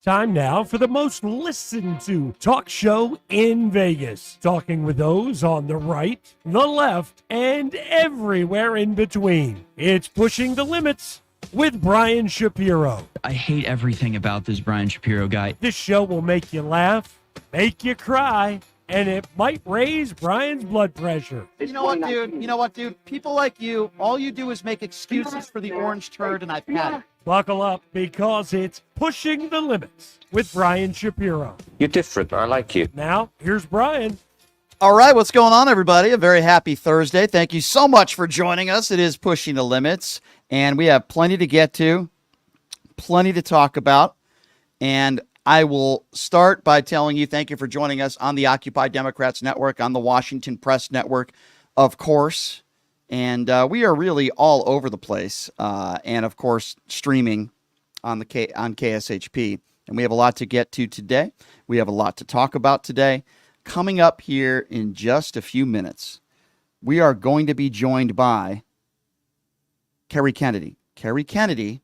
Time now for the most listened to talk show in Vegas. Talking with those on the right, the left, and everywhere in between. It's Pushing the Limits with Brian Shapiro. I hate everything about this Brian Shapiro guy. This show will make you laugh, make you cry, and it might raise Brian's blood pressure. You know what, dude? People like you, all you do is make excuses for the orange turd, and I've had it. Buckle up because it's Pushing the Limits with Brian Shapiro. You're different. I like you. Now, here's Brian. All right, what's going on, everybody? A very happy Thursday. Thank you so much for joining us. It is Pushing the Limits, and we have plenty to get to, plenty to talk about, and I will start by telling you thank you for joining us on the Occupy Democrats Network, on the Washington Press Network, of course. And we are really all over the place. And, of course, streaming on KSHP. And we have a lot to get to today. We have a lot to talk about today. Coming up here in just a few minutes, we are going to be joined by Kerry Kennedy. Kerry Kennedy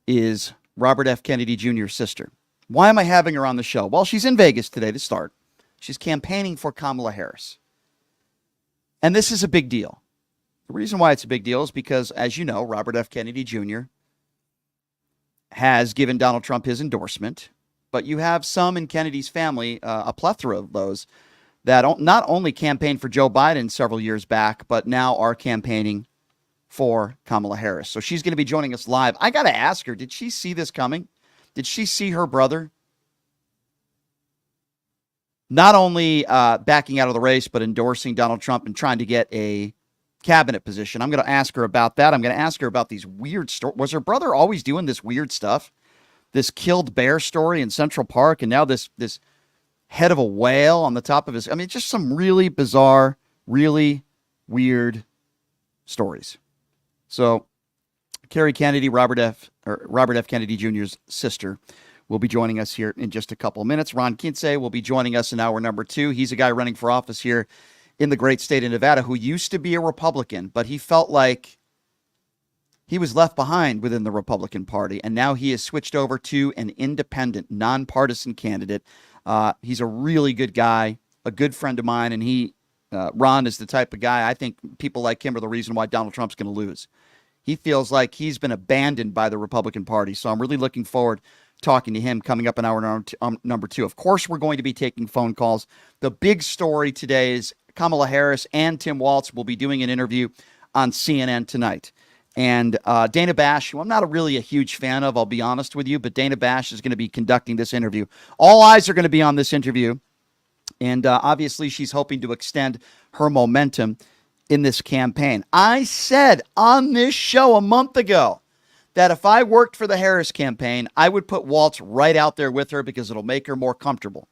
is Robert F. Kennedy Jr.'s sister. Why am I having her on the show? Well, she's in Vegas today to start. She's campaigning for Kamala Harris. And this is a big deal. The reason why it's a big deal is because, as you know, Robert F. Kennedy Jr. has given Donald Trump his endorsement. But you have some in Kennedy's family, a plethora of those, that not only campaigned for Joe Biden several years back, but now are campaigning for Kamala Harris. So she's going to be joining us live. I got to ask her, did she see this coming? Did she see her brother not only backing out of the race, but endorsing Donald Trump and trying to get a cabinet position? I'm going to ask her about that. I'm going to ask her about these weird stories. Was her brother always doing this weird stuff? This killed bear story in Central Park, and now this head of a whale on the top of his... I mean, just some really bizarre, really weird stories. So, Kerry Kennedy, Robert F. Kennedy Jr.'s sister, will be joining us here in just a couple of minutes. Ron Kinsey will be joining us in hour number 2. He's a guy running for office here in the great state of Nevada who used to be a Republican, but he felt like he was left behind within the Republican Party, and now he has switched over to an independent, nonpartisan candidate. He's a really good guy, a good friend of mine, and Ron is the type of guy, I think people like him are the reason why Donald Trump's going to lose. He feels like he's been abandoned by the Republican Party, so I'm really looking forward talking to him coming up in hour number 2. Of course, we're going to be taking phone calls. The big story today is Kamala Harris and Tim Walz will be doing an interview on CNN tonight. And Dana Bash, who I'm not really a huge fan of, I'll be honest with you, but Dana Bash is going to be conducting this interview. All eyes are going to be on this interview. And obviously, she's hoping to extend her momentum in this campaign. I said on this show a month ago that if I worked for the Harris campaign, I would put Walz right out there with her because it'll make her more comfortable.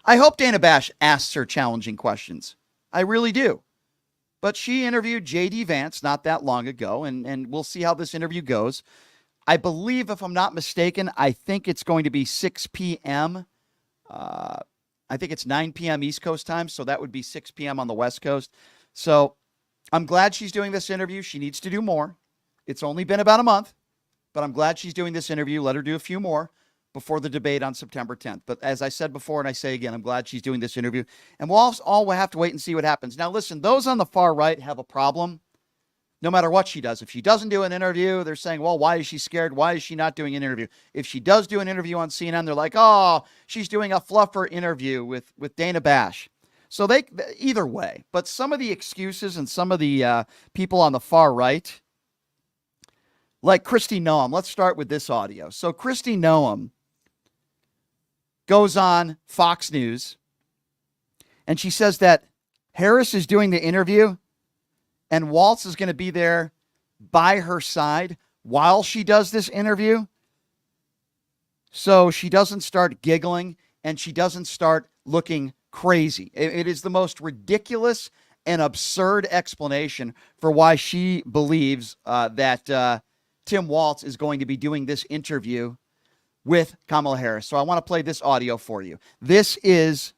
I hope Dana Bash asks her challenging questions. I really do. But she interviewed J.D. Vance not that long ago, and we'll see how this interview goes. I believe, if I'm not mistaken, I think it's going to be 6 p.m. I think it's 9 p.m. East Coast time, so that would be 6 p.m. on the West Coast. So I'm glad she's doing this interview. She needs to do more. It's only been about a month, but I'm glad she's doing this interview. Let her do a few more before the debate on September 10th. But as I said before, and I say again, I'm glad she's doing this interview. And we'll all have to wait and see what happens. Now, listen, those on the far right have a problem no matter what she does. If she doesn't do an interview, they're saying, well, why is she scared? Why is she not doing an interview? If she does do an interview on CNN, they're like, oh, she's doing a fluffer interview with Dana Bash. So either way, but some of the excuses and some of the people on the far right, like Kristi Noem, let's start with this audio. So Kristi Noem goes on Fox News, and she says that Harris is doing the interview, and Walz is going to be there by her side while she does this interview, so she doesn't start giggling and she doesn't start looking crazy. It is the most ridiculous and absurd explanation for why she believes that Tim Walz is going to be doing this interview with Kamala Harris. So I want to play this audio for you. This is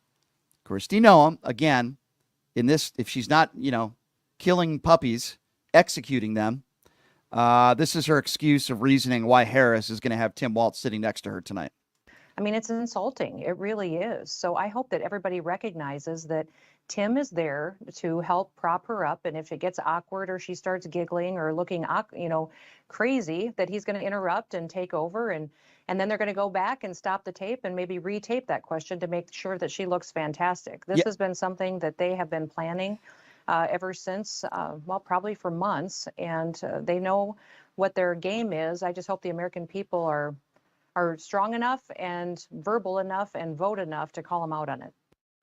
Kristi Noem, again, in this, if she's not, killing puppies, executing them, This is her excuse of reasoning why Harris is going to have Tim Walz sitting next to her tonight. I mean, it's insulting. It really is. So I hope that everybody recognizes that Tim is there to help prop her up. And if it gets awkward or she starts giggling or looking, crazy, that he's going to interrupt and take over. And then they're going to go back and stop the tape and maybe retape that question to make sure that she looks fantastic. This has been something that they have been planning ever since, probably for months. And they know what their game is. I just hope the American people are strong enough and verbal enough and vote enough to call them out on it.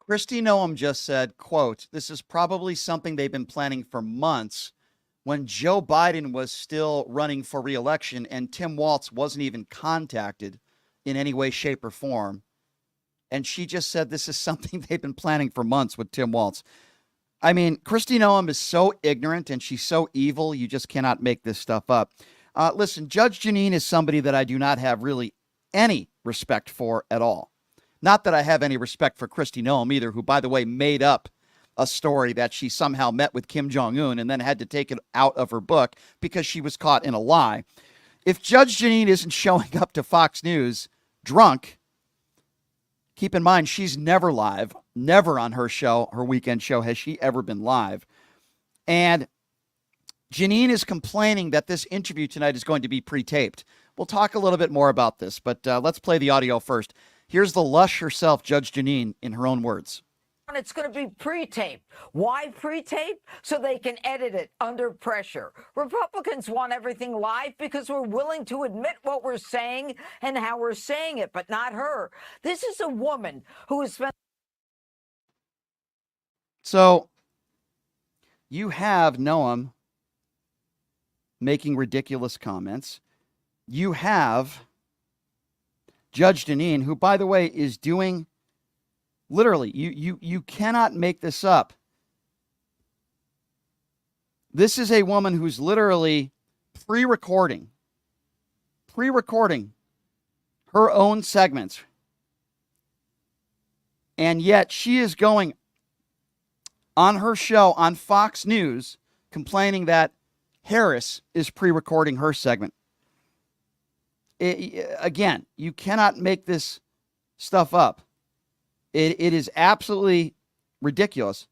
Kristi Noem just said, quote, "This is probably something they've been planning for months when Joe Biden was still running for re-election and Tim Walz wasn't even contacted in any way, shape, or form." And she just said this is something they've been planning for months with Tim Walz. I mean, Kristi Noem is so ignorant and she's so evil, you just cannot make this stuff up. Listen, Judge Jeanine is somebody that I do not have really any respect for at all. Not that I have any respect for Kristi Noem either, who, by the way, made up a story that she somehow met with Kim Jong-un and then had to take it out of her book because she was caught in a lie. If Judge Jeanine isn't showing up to Fox News drunk, keep in mind, she's never live, never on her show, her weekend show, has she ever been live. And Jeanine is complaining that this interview tonight is going to be pre-taped. We'll talk a little bit more about this, but let's play the audio first. Here's the lush herself, Judge Jeanine, in her own words. It's going to be pre-taped. Why pre-tape? So they can edit it under pressure. Republicans want everything live because we're willing to admit what we're saying and how we're saying it, but not her. This is a woman who has spent... So you have Noem making ridiculous comments. You have Judge Jeanine, who, by the way, is doing literally, you cannot make this up. This is a woman who's literally pre-recording her own segments. And yet she is going on her show on Fox News complaining that Harris is pre-recording her segment. Again, you cannot make this stuff up. It is absolutely ridiculous.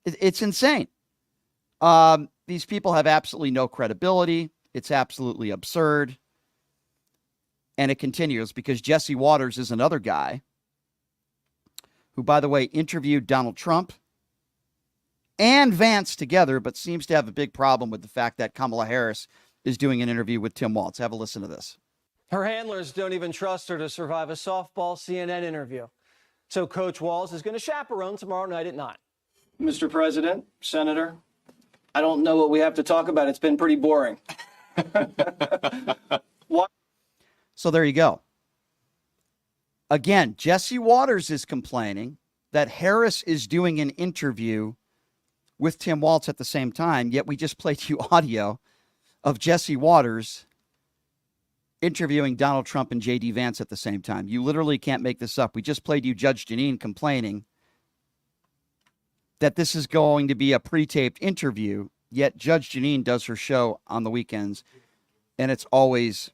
It's insane. These people have absolutely no credibility. It's absolutely absurd. And it continues because Jesse Waters is another guy who, by the way, interviewed Donald Trump and Vance together, but seems to have a big problem with the fact that Kamala Harris is doing an interview with Tim Walz. Have a listen to this. Her handlers don't even trust her to survive a softball CNN interview. So Coach Walz is going to chaperone tomorrow night at 9. Mr. President, Senator, I don't know what we have to talk about. It's been pretty boring. So there you go. Again, Jesse Waters is complaining that Harris is doing an interview with Tim Walz at the same time, yet we just played you audio of Jesse Waters interviewing Donald Trump and J.D. Vance at the same time. You literally can't make this up. We just played you Judge Jeanine complaining that this is going to be a pre-taped interview, yet Judge Jeanine does her show on the weekends, and it's always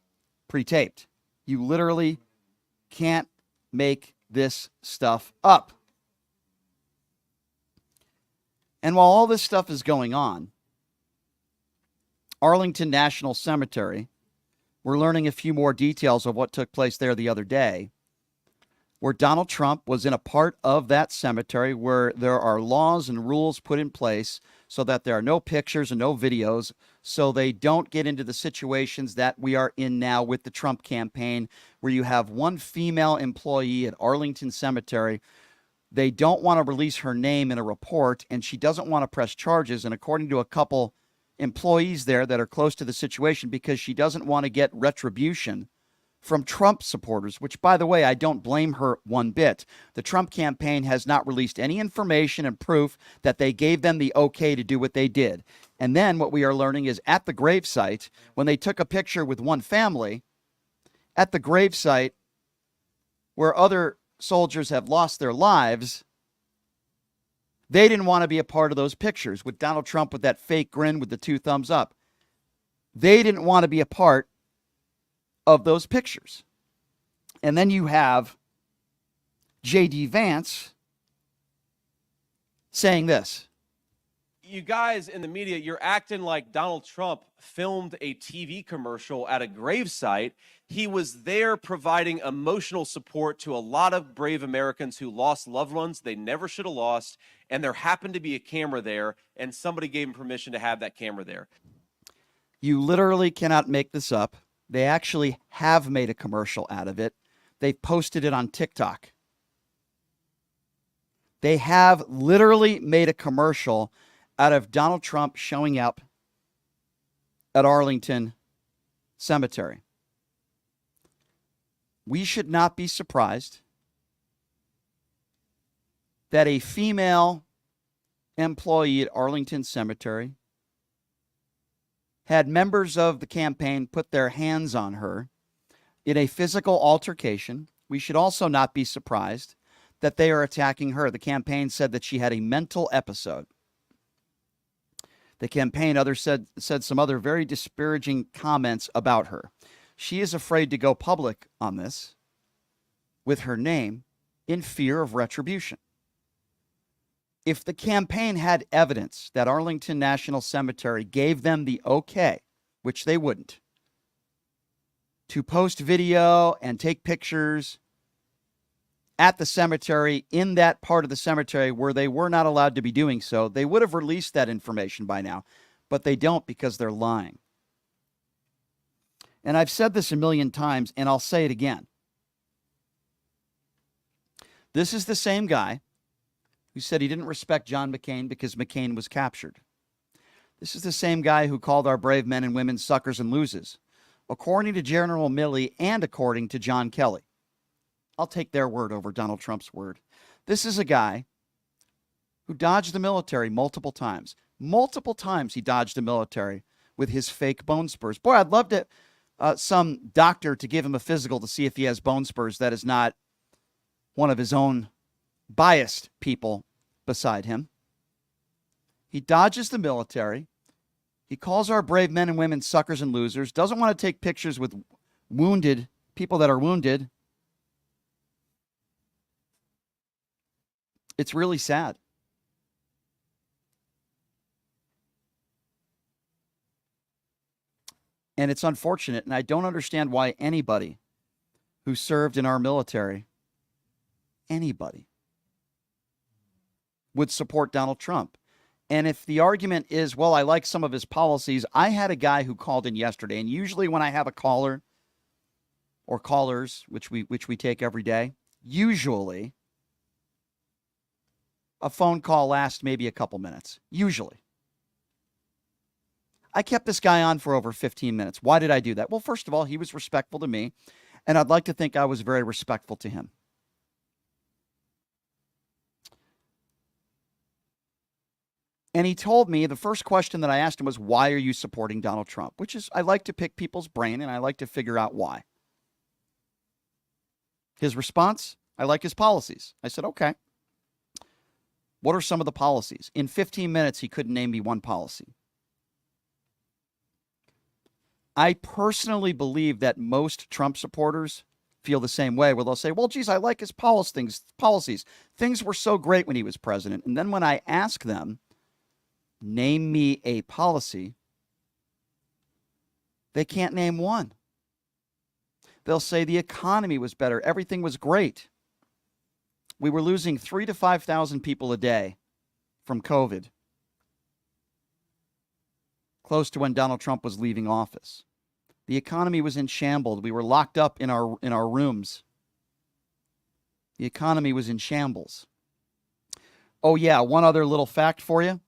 pre-taped. You literally can't make this stuff up. And while all this stuff is going on, Arlington National Cemetery, we're learning a few more details of what took place there the other day, where Donald Trump was in a part of that cemetery where there are laws and rules put in place so that there are no pictures and no videos, so they don't get into the situations that we are in now with the Trump campaign, where you have one female employee at Arlington Cemetery. They don't want to release her name in a report, and she doesn't want to press charges. And according to a couple employees there that are close to the situation, because she doesn't want to get retribution from Trump supporters, which, by the way, I don't blame her one bit. The Trump campaign has not released any information and proof that they gave them the okay to do what they did. And then what we are learning is at the gravesite, when they took a picture with one family, at the gravesite where other soldiers have lost their lives, they didn't want to be a part of those pictures with Donald Trump with that fake grin with the two thumbs up. They didn't want to be a part of those pictures. And then you have J.D. Vance saying this. You guys in the media, you're acting like Donald Trump filmed a TV commercial at a gravesite. He was there providing emotional support to a lot of brave Americans who lost loved ones they never should have lost. And there happened to be a camera there, and somebody gave him permission to have that camera there. You literally cannot make this up. They actually have made a commercial out of it. They've posted it on TikTok. They have literally made a commercial out of Donald Trump showing up at Arlington Cemetery. We should not be surprised that a female employee at Arlington Cemetery had members of the campaign put their hands on her in a physical altercation. We should also not be surprised that they are attacking her. The campaign said that she had a mental episode. The campaign said some other very disparaging comments about her. She is afraid to go public on this with her name in fear of retribution. If the campaign had evidence that Arlington National Cemetery gave them the okay, which they wouldn't, to post video and take pictures at the cemetery, in that part of the cemetery where they were not allowed to be doing so, they would have released that information by now, but they don't because they're lying. And I've said this a million times, and I'll say it again. This is the same guy who said he didn't respect John McCain because McCain was captured. This is the same guy who called our brave men and women suckers and losers, according to General Milley and according to John Kelly. I'll take their word over Donald Trump's word. This is a guy who dodged the military multiple times. Multiple times he dodged the military with his fake bone spurs. Boy, I'd love to some doctor to give him a physical to see if he has bone spurs that is not one of his own biased people beside him. He dodges the military. He calls our brave men and women suckers and losers, doesn't want to take pictures with wounded people that are wounded. It's really sad. And it's unfortunate, and I don't understand why anybody who served in our military, anybody, would support Donald Trump. And if the argument is, well, I like some of his policies, I had a guy who called in yesterday, and usually when I have a caller or callers, which we take every day, usually a phone call lasts maybe a couple minutes, usually. I kept this guy on for over 15 minutes. Why did I do that? Well, first of all, he was respectful to me, and I'd like to think I was very respectful to him. And he told me, the first question that I asked him was, why are you supporting Donald Trump? Which is, I like to pick people's brain, and I like to figure out why. His response, I like his policies. I said, okay. What are some of the policies? In 15 minutes, he couldn't name me one policy. I personally believe that most Trump supporters feel the same way, where they'll say, well, geez, I like his policies. Things were so great when he was president. And then when I ask them, name me a policy, they can't name one. They'll say the economy was better. Everything was great. We were losing 3,000 to 5,000 people a day from COVID, close to when Donald Trump was leaving office. The economy was in shambles. We were locked up in our rooms. The economy was in shambles. Oh, yeah, one other little fact for you.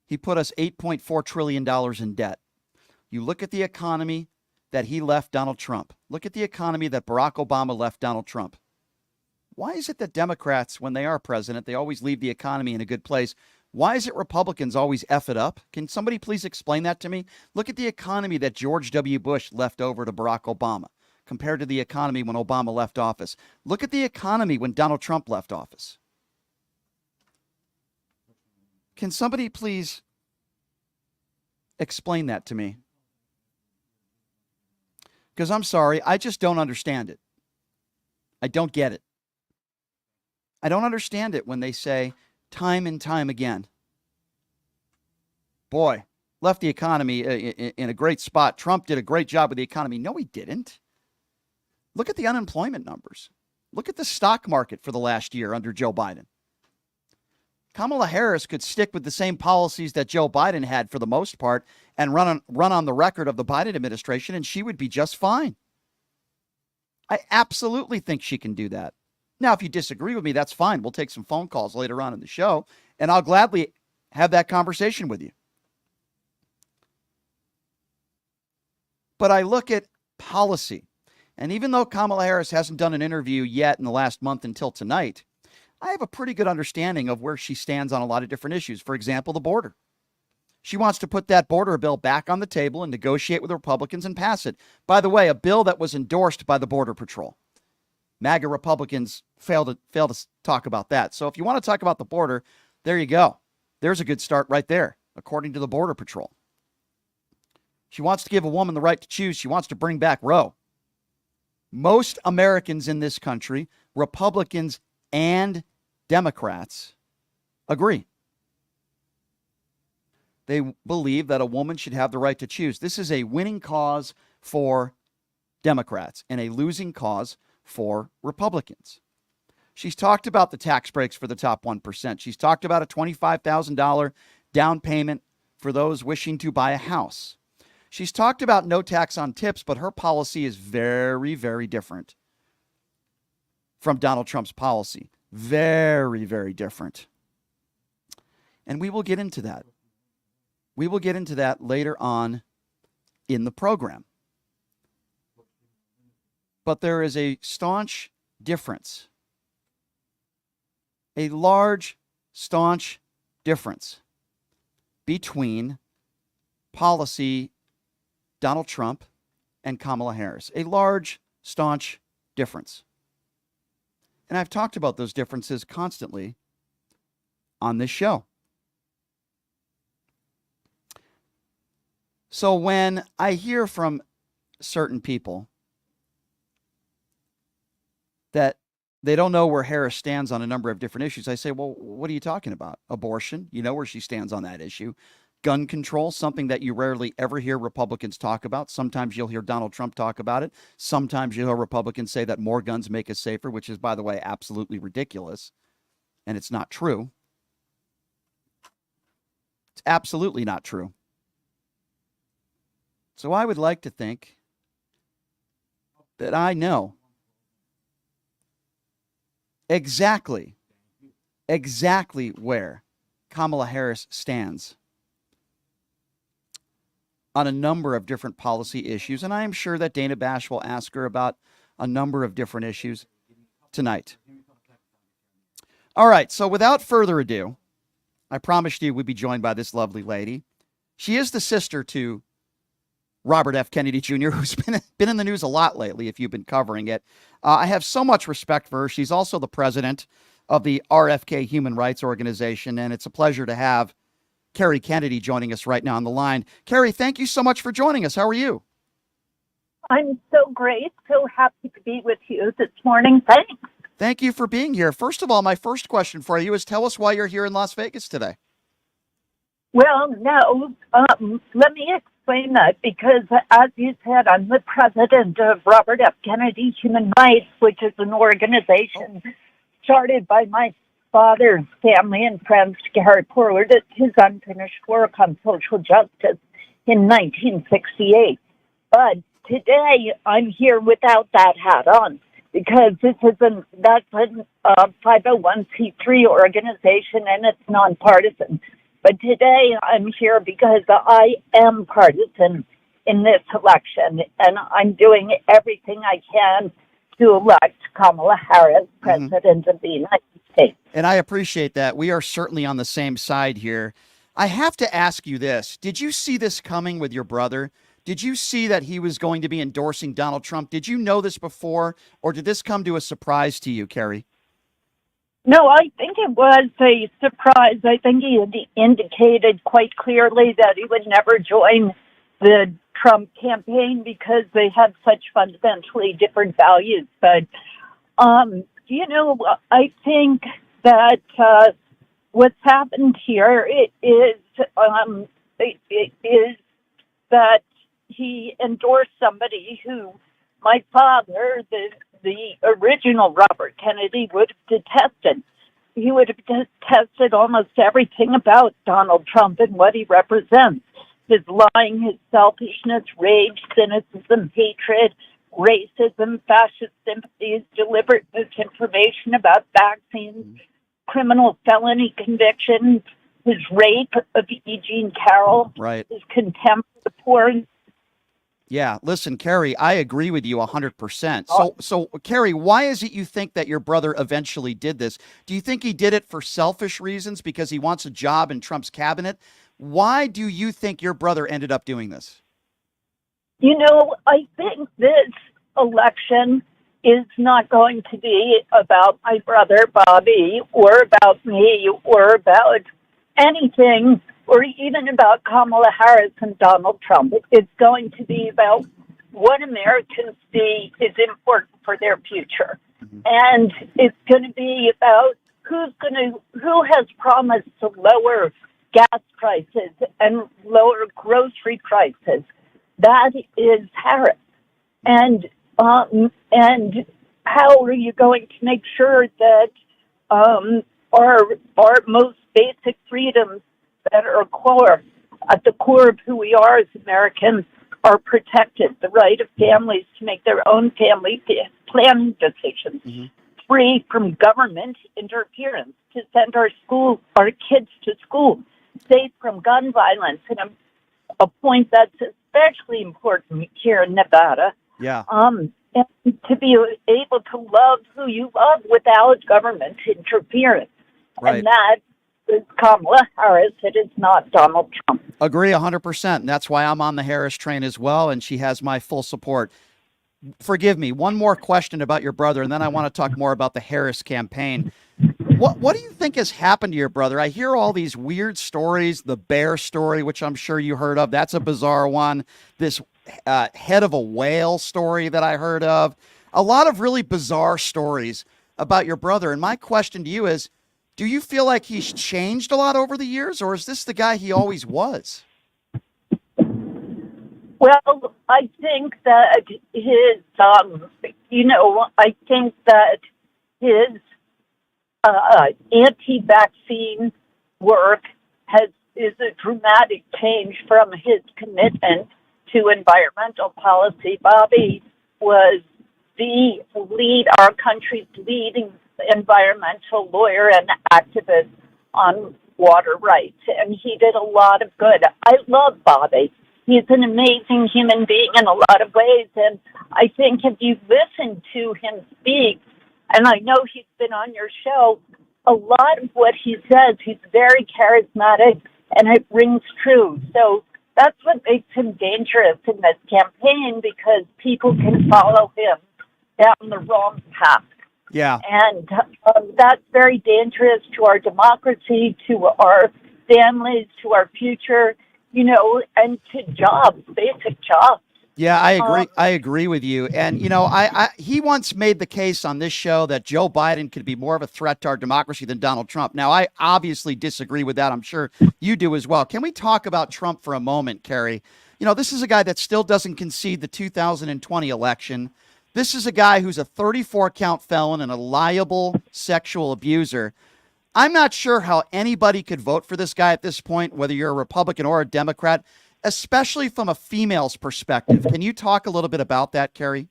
He put us $8.4 trillion in debt. You look at the economy that he left Donald Trump. Look at the economy that Barack Obama left Donald Trump. Why is it that Democrats, when they are president, they always leave the economy in a good place? Why is it Republicans always F it up? Can somebody please explain that to me? Look at the economy that George W. Bush left over to Barack Obama compared to the economy when Obama left office. Look at the economy when Donald Trump left office. Can somebody please explain that to me? Because I'm sorry, I just don't understand it. I don't get it. I don't understand it when they say time and time again, boy, left the economy in a great spot. Trump did a great job with the economy. No, he didn't. Look at the unemployment numbers. Look at the stock market for the last year under Joe Biden. Kamala Harris could stick with the same policies that Joe Biden had for the most part and run on the record of the Biden administration, and she would be just fine. I absolutely think she can do that. Now, if you disagree with me, that's fine. We'll take some phone calls later on in the show, and I'll gladly have that conversation with you. But I look at policy, and even though Kamala Harris hasn't done an interview yet in the last month until tonight, I have a pretty good understanding of where she stands on a lot of different issues. For example, the border. She wants to put that border bill back on the table and negotiate with Republicans and pass it. By the way, a bill that was endorsed by the Border Patrol. MAGA Republicans fail to talk about that. So if you want to talk about the border, there you go. There's a good start right there, according to the Border Patrol. She wants to give a woman the right to choose. She wants to bring back Roe. Most Americans in this country, Republicans and Democrats, agree. They believe that a woman should have the right to choose. This is a winning cause for Democrats and a losing cause for Republicans. She's talked about the tax breaks for the top 1%. She's talked about a $25,000 down payment for those wishing to buy a house. She's talked about no tax on tips, but her policy is very, very different from Donald Trump's policy. Very, very different. And we will get into that. We will get into that later on in the program. But there is a staunch difference, a large, staunch difference between policy Donald Trump and Kamala Harris. A large, staunch difference. And I've talked about those differences constantly on this show. So when I hear from certain people that they don't know where Harris stands on a number of different issues, I say, well, what are you talking about? Abortion, you know where she stands on that issue. Gun control, something that you rarely ever hear Republicans talk about. Sometimes you'll hear Donald Trump talk about it. Sometimes you'll hear Republicans say that more guns make us safer, which is, by the way, absolutely ridiculous. And it's not true. It's absolutely not true. So I would like to think that I know exactly where Kamala Harris stands on a number of different policy issues. And I am sure that Dana Bash will ask her about a number of different issues tonight. All right, so without further ado, I promised you we'd be joined by this lovely lady. She is the sister to Robert F. Kennedy Jr., who's been in the news a lot lately, if you've been covering it. I have so much respect for her. She's also the president of the RFK Human Rights Organization, and it's a pleasure to have Kerry Kennedy joining us right now on the line. Kerry, thank you so much for joining us. How are you? I'm so great. So happy to be with you this morning. Thanks. Thank you for being here. First of all, my first question for you is tell us why you're here in Las Vegas today. Well, no, let me explain that because, as you said, I'm the president of Robert F. Kennedy Human Rights, which is an organization started by my father's family and friends to carry forward his unfinished work on social justice in 1968. But today, I'm here without that hat on because that's a 501c3 organization and it's nonpartisan. But today I'm here because I am partisan in this election, and I'm doing everything I can to elect Kamala Harris president of the United States. And I appreciate that. We are certainly on the same side here. I have to ask you this. Did you see this coming with your brother? Did you see that he was going to be endorsing Donald Trump? Did you know this before, or did this come to a surprise to you, Kerry? No, I think it was a surprise. I think he had indicated quite clearly that he would never join the Trump campaign because they have such fundamentally different values. But, I think that what's happened here is that he endorsed somebody who my father, the original Robert Kennedy, would have detested. He would have detested almost everything about Donald Trump and what he represents. His lying, his selfishness, rage, cynicism, hatred, racism, fascist sympathies, deliberate misinformation about vaccines, criminal felony convictions, his rape of E. Jean Carroll, Right. his contempt for the poor. Yeah, listen, Carrie, I agree with you 100%. So, Carrie, why is it you think that your brother eventually did this? Do you think he did it for selfish reasons because he wants a job in Trump's cabinet? Why do you think your brother ended up doing this? I think this election is not going to be about my brother Bobby or about me or about anything or even about Kamala Harris and Donald Trump. It's going to be about what Americans see is important for their future. And it's going to be about who has promised to lower gas prices and lower grocery prices. That is Harris. And how are you going to make sure that our most basic freedoms that are at the core of who we are as Americans are protected? The right of families to make their own family planning decisions, free from government interference, to send our kids to school, safe from gun violence, and a point that's especially important here in Nevada. Yeah. And to be able to love who you love without government interference. Right. And that is Kamala Harris. It is not Donald Trump. Agree 100%. And that's why I'm on the Harris train as well. And she has my full support. Forgive me. One more question about your brother, and then I want to talk more about the Harris campaign. What do you think has happened to your brother? I hear all these weird stories, the bear story, which I'm sure you heard of. That's a bizarre one. This head of a whale story that I heard of. A lot of really bizarre stories about your brother. And my question to you is, do you feel like he's changed a lot over the years, or is this the guy he always was? Well, I think that his, I think that his anti-vaccine work is a dramatic change from his commitment to environmental policy. Bobby was our country's leading environmental lawyer and activist on water rights, and he did a lot of good. I love Bobby. He's an amazing human being in a lot of ways, and I think if you listen to him speak, and I know he's been on your show, a lot of what he says, he's very charismatic, and it rings true. So that's what makes him dangerous in this campaign, because people can follow him down the wrong path. Yeah. And that's very dangerous to our democracy, to our families, to our future, and to jobs, basic jobs. Yeah, I agree. I agree with you. And, he once made the case on this show that Joe Biden could be more of a threat to our democracy than Donald Trump. Now, I obviously disagree with that. I'm sure you do as well. Can we talk about Trump for a moment, Carrie? This is a guy that still doesn't concede the 2020 election. This is a guy who's a 34-count felon and a liable sexual abuser. I'm not sure how anybody could vote for this guy at this point, whether you're a Republican or a Democrat, especially from a female's perspective. Can you talk a little bit about that, Carrie?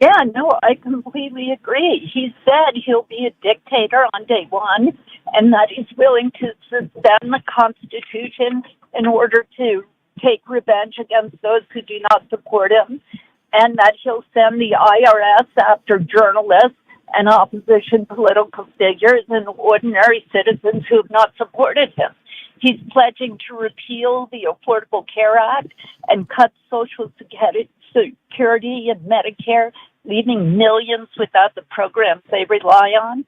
Yeah, no, I completely agree. He said he'll be a dictator on day one, and that he's willing to suspend the Constitution in order to take revenge against those who do not support him, and that he'll send the IRS after journalists and opposition political figures and ordinary citizens who have not supported him. He's pledging to repeal the Affordable Care Act and cut Social Security and Medicare, leaving millions without the programs they rely on.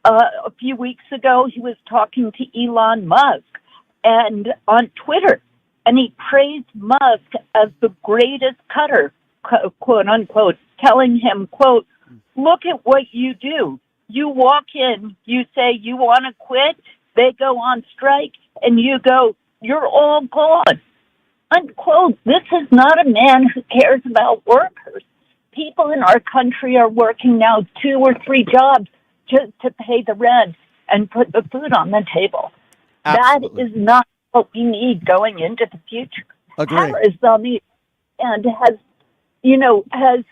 A few weeks ago, he was talking to Elon Musk and on Twitter, and he praised Musk as the greatest cutter, quote unquote, telling him, quote, look at what you do. You walk in, you say you want to quit, they go on strike, and you go, you're all gone. Unquote. This is not a man who cares about workers. People in our country are working now 2 or 3 jobs just to pay the rent and put the food on the table. Absolutely. That is not what we need going into the future. Agree. Harris, on the and has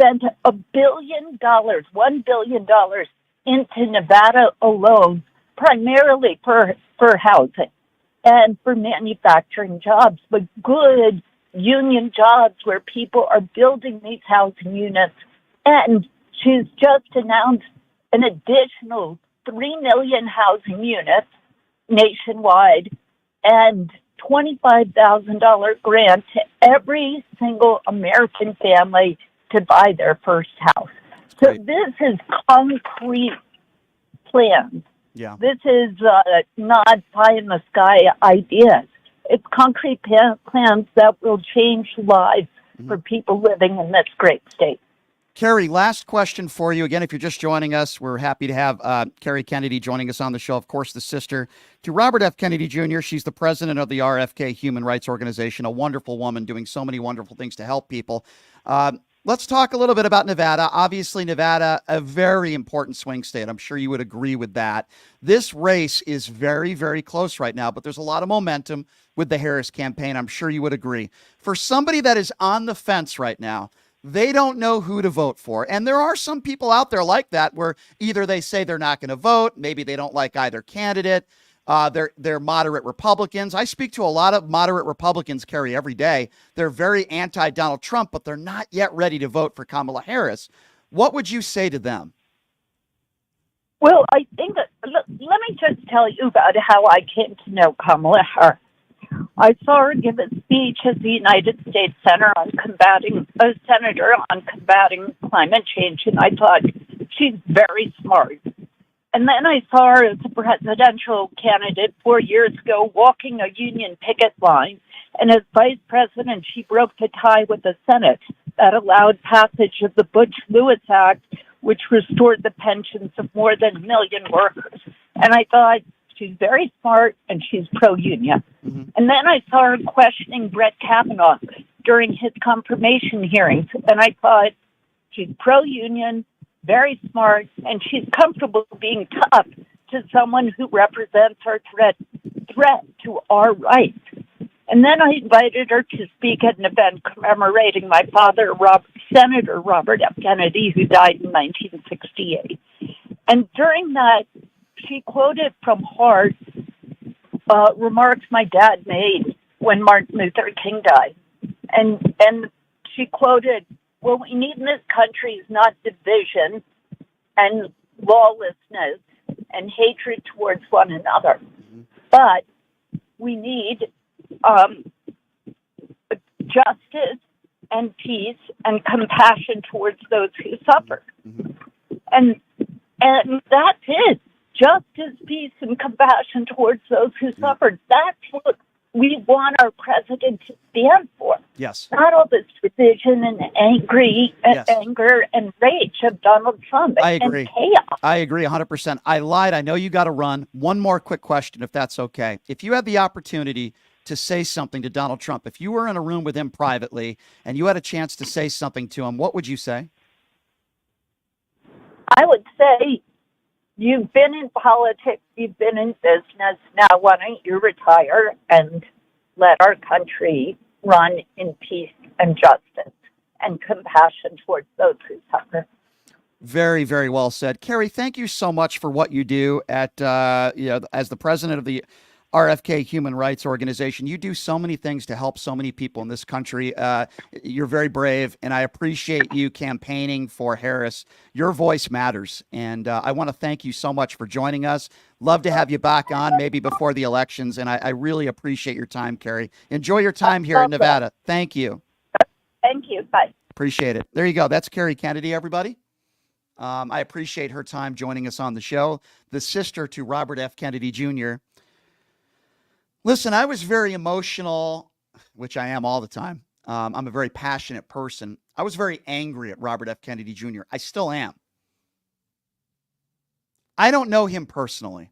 sent $1 billion, $1 billion into Nevada alone, primarily for housing and for manufacturing jobs, but good union jobs where people are building these housing units. And she's just announced an additional 3 million housing units nationwide and $25,000 grant to every single American family to buy their first house. So this is concrete plans. Yeah. This is not pie-in-the-sky ideas. It's concrete plans that will change lives for people living in this great state. Carrie, last question for you. Again, if you're just joining us, we're happy to have Carrie Kennedy joining us on the show. Of course, the sister to Robert F. Kennedy Jr. She's the president of the RFK Human Rights Organization, a wonderful woman doing so many wonderful things to help people. Let's talk a little bit about Nevada. Obviously, Nevada, a very important swing state. I'm sure you would agree with that. This race is very, very close right now, but there's a lot of momentum with the Harris campaign. I'm sure you would agree. For somebody that is on the fence right now, they don't know who to vote for. And there are some people out there like that where either they say they're not going to vote, maybe they don't like either candidate. They're moderate Republicans. I speak to a lot of moderate Republicans, Carrie, every day. They're very anti-Donald Trump, but they're not yet ready to vote for Kamala Harris. What would you say to them? Well, I think let me just tell you about how I came to know Kamala Harris. I saw her give a speech at the United States Senator on combating climate change, and I thought she's very smart. And then I saw her as a presidential candidate 4 years ago walking a union picket line. And as vice president, she broke the tie with the Senate that allowed passage of the Butch-Lewis Act, which restored the pensions of more than 1 million workers. And I thought, she's very smart and she's pro-union. Mm-hmm. And then I saw her questioning Brett Kavanaugh during his confirmation hearings. And I thought, she's pro-union, very smart, and she's comfortable being tough to someone who represents our threat to our rights. And then I invited her to speak at an event commemorating my father, Senator Robert F. Kennedy, who died in 1968. And during that, she quoted from heart remarks my dad made when Martin Luther King died. And she quoted, what we need in this country is not division and lawlessness and hatred towards one another, but we need justice and peace and compassion towards those who suffer. And that's it. Justice, peace, and compassion towards those who suffered. That's what we want our president to stand for. Yes. Not all this division and anger and rage of Donald Trump. I agree. And chaos. I agree 100%. I lied. I know you got to run. One more quick question, if that's okay. If you had the opportunity to say something to Donald Trump, if you were in a room with him privately and you had a chance to say something to him, what would you say? I would say, you've been in politics, you've been in business, now why don't you retire and let our country run in peace and justice and compassion towards those who suffer. Very, very well said. Carrie, thank you so much for what you do at, as the president of the RFK Human Rights Organization. You do so many things to help so many people in this country. You're very brave, and I appreciate you campaigning for Harris. Your voice matters, and I want to thank you so much for joining us. Love to have you back on, maybe before the elections, and I really appreciate your time, Carrie. Enjoy your time here in Nevada. Thank you. Thank you. Bye. Appreciate it. There you go. That's Carrie Kennedy, everybody. I appreciate her time joining us on the show. The sister to Robert F. Kennedy Jr., Listen, I was very emotional, which I am all the time. I'm a very passionate person. I was very angry at Robert F. Kennedy Jr. I still am. I don't know him personally,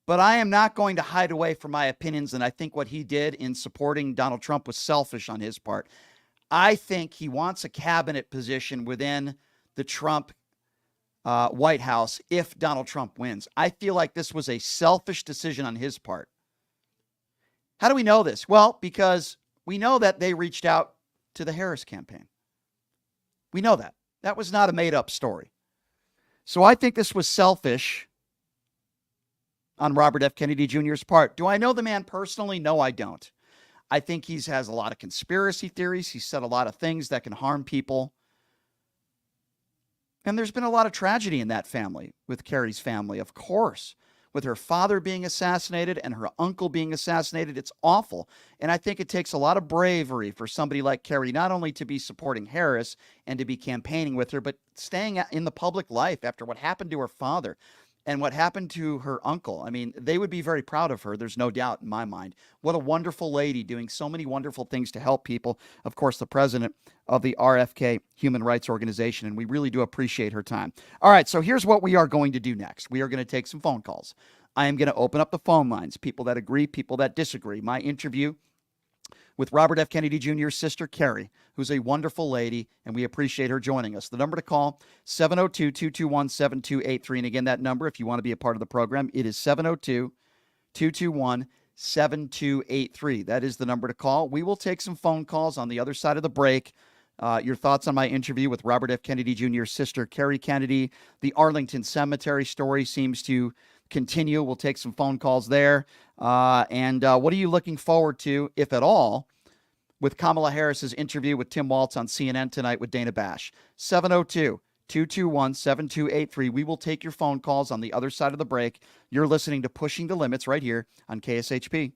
but I am not going to hide away from my opinions. And I think what he did in supporting Donald Trump was selfish on his part. I think he wants a cabinet position within the Trump White House if Donald Trump wins. I feel like this was a selfish decision on his part. How do we know this? Well, because we know that they reached out to the Harris campaign. We know that. That was not a made-up story. So I think this was selfish on Robert F. Kennedy Jr.'s part. Do I know the man personally? No, I don't. I think he has a lot of conspiracy theories. He said a lot of things that can harm people. And there's been a lot of tragedy in that family, with Carrie's family, of course. With her father being assassinated and her uncle being assassinated, it's awful. And I think it takes a lot of bravery for somebody like Carrie not only to be supporting Harris and to be campaigning with her, but staying in the public life after what happened to her father and what happened to her uncle. I mean, they would be very proud of her. There's no doubt in my mind. What a wonderful lady, doing so many wonderful things to help people. Of course, the president of the RFK Human Rights Organization, and we really do appreciate her time. All right, so here's what we are going to do next. We are going to take some phone calls. I am going to open up the phone lines, people that agree, people that disagree. My interview with Robert F. Kennedy Jr.'s sister, Carrie, who's a wonderful lady, and we appreciate her joining us. The number to call, 702-221-7283. And again, that number, if you want to be a part of the program, it is 702-221-7283. That is the number to call. We will take some phone calls on the other side of the break. Your thoughts on my interview with Robert F. Kennedy Jr.'s sister, Carrie Kennedy. The Arlington Cemetery story seems to continue. We'll take some phone calls there. And what are you looking forward to, if at all, with Kamala Harris's interview with Tim Walz on CNN tonight with Dana Bash? 702-221-7283. We will take your phone calls on the other side of the break. You're listening to Pushing the Limits right here on KSHP.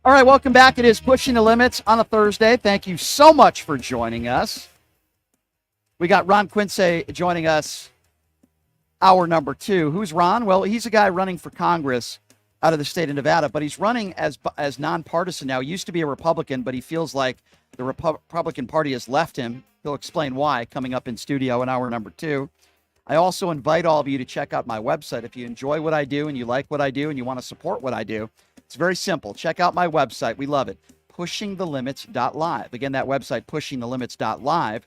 All right, welcome back. It is Pushing the Limits on a Thursday. Thank you so much for joining us. We got Ron Quince joining us, hour number 2. Who's Ron? Well, he's a guy running for Congress out of the state of Nevada, but he's running as nonpartisan now. He used to be a Republican, but he feels like the Republican Party has left him. He'll explain why coming up in studio in hour number 2. I also invite all of you to check out my website. If you enjoy what I do and you like what I do and you want to support what I do, it's very simple. Check out my website. We love it. pushingthelimits.live. Again, that website, pushingthelimits.live.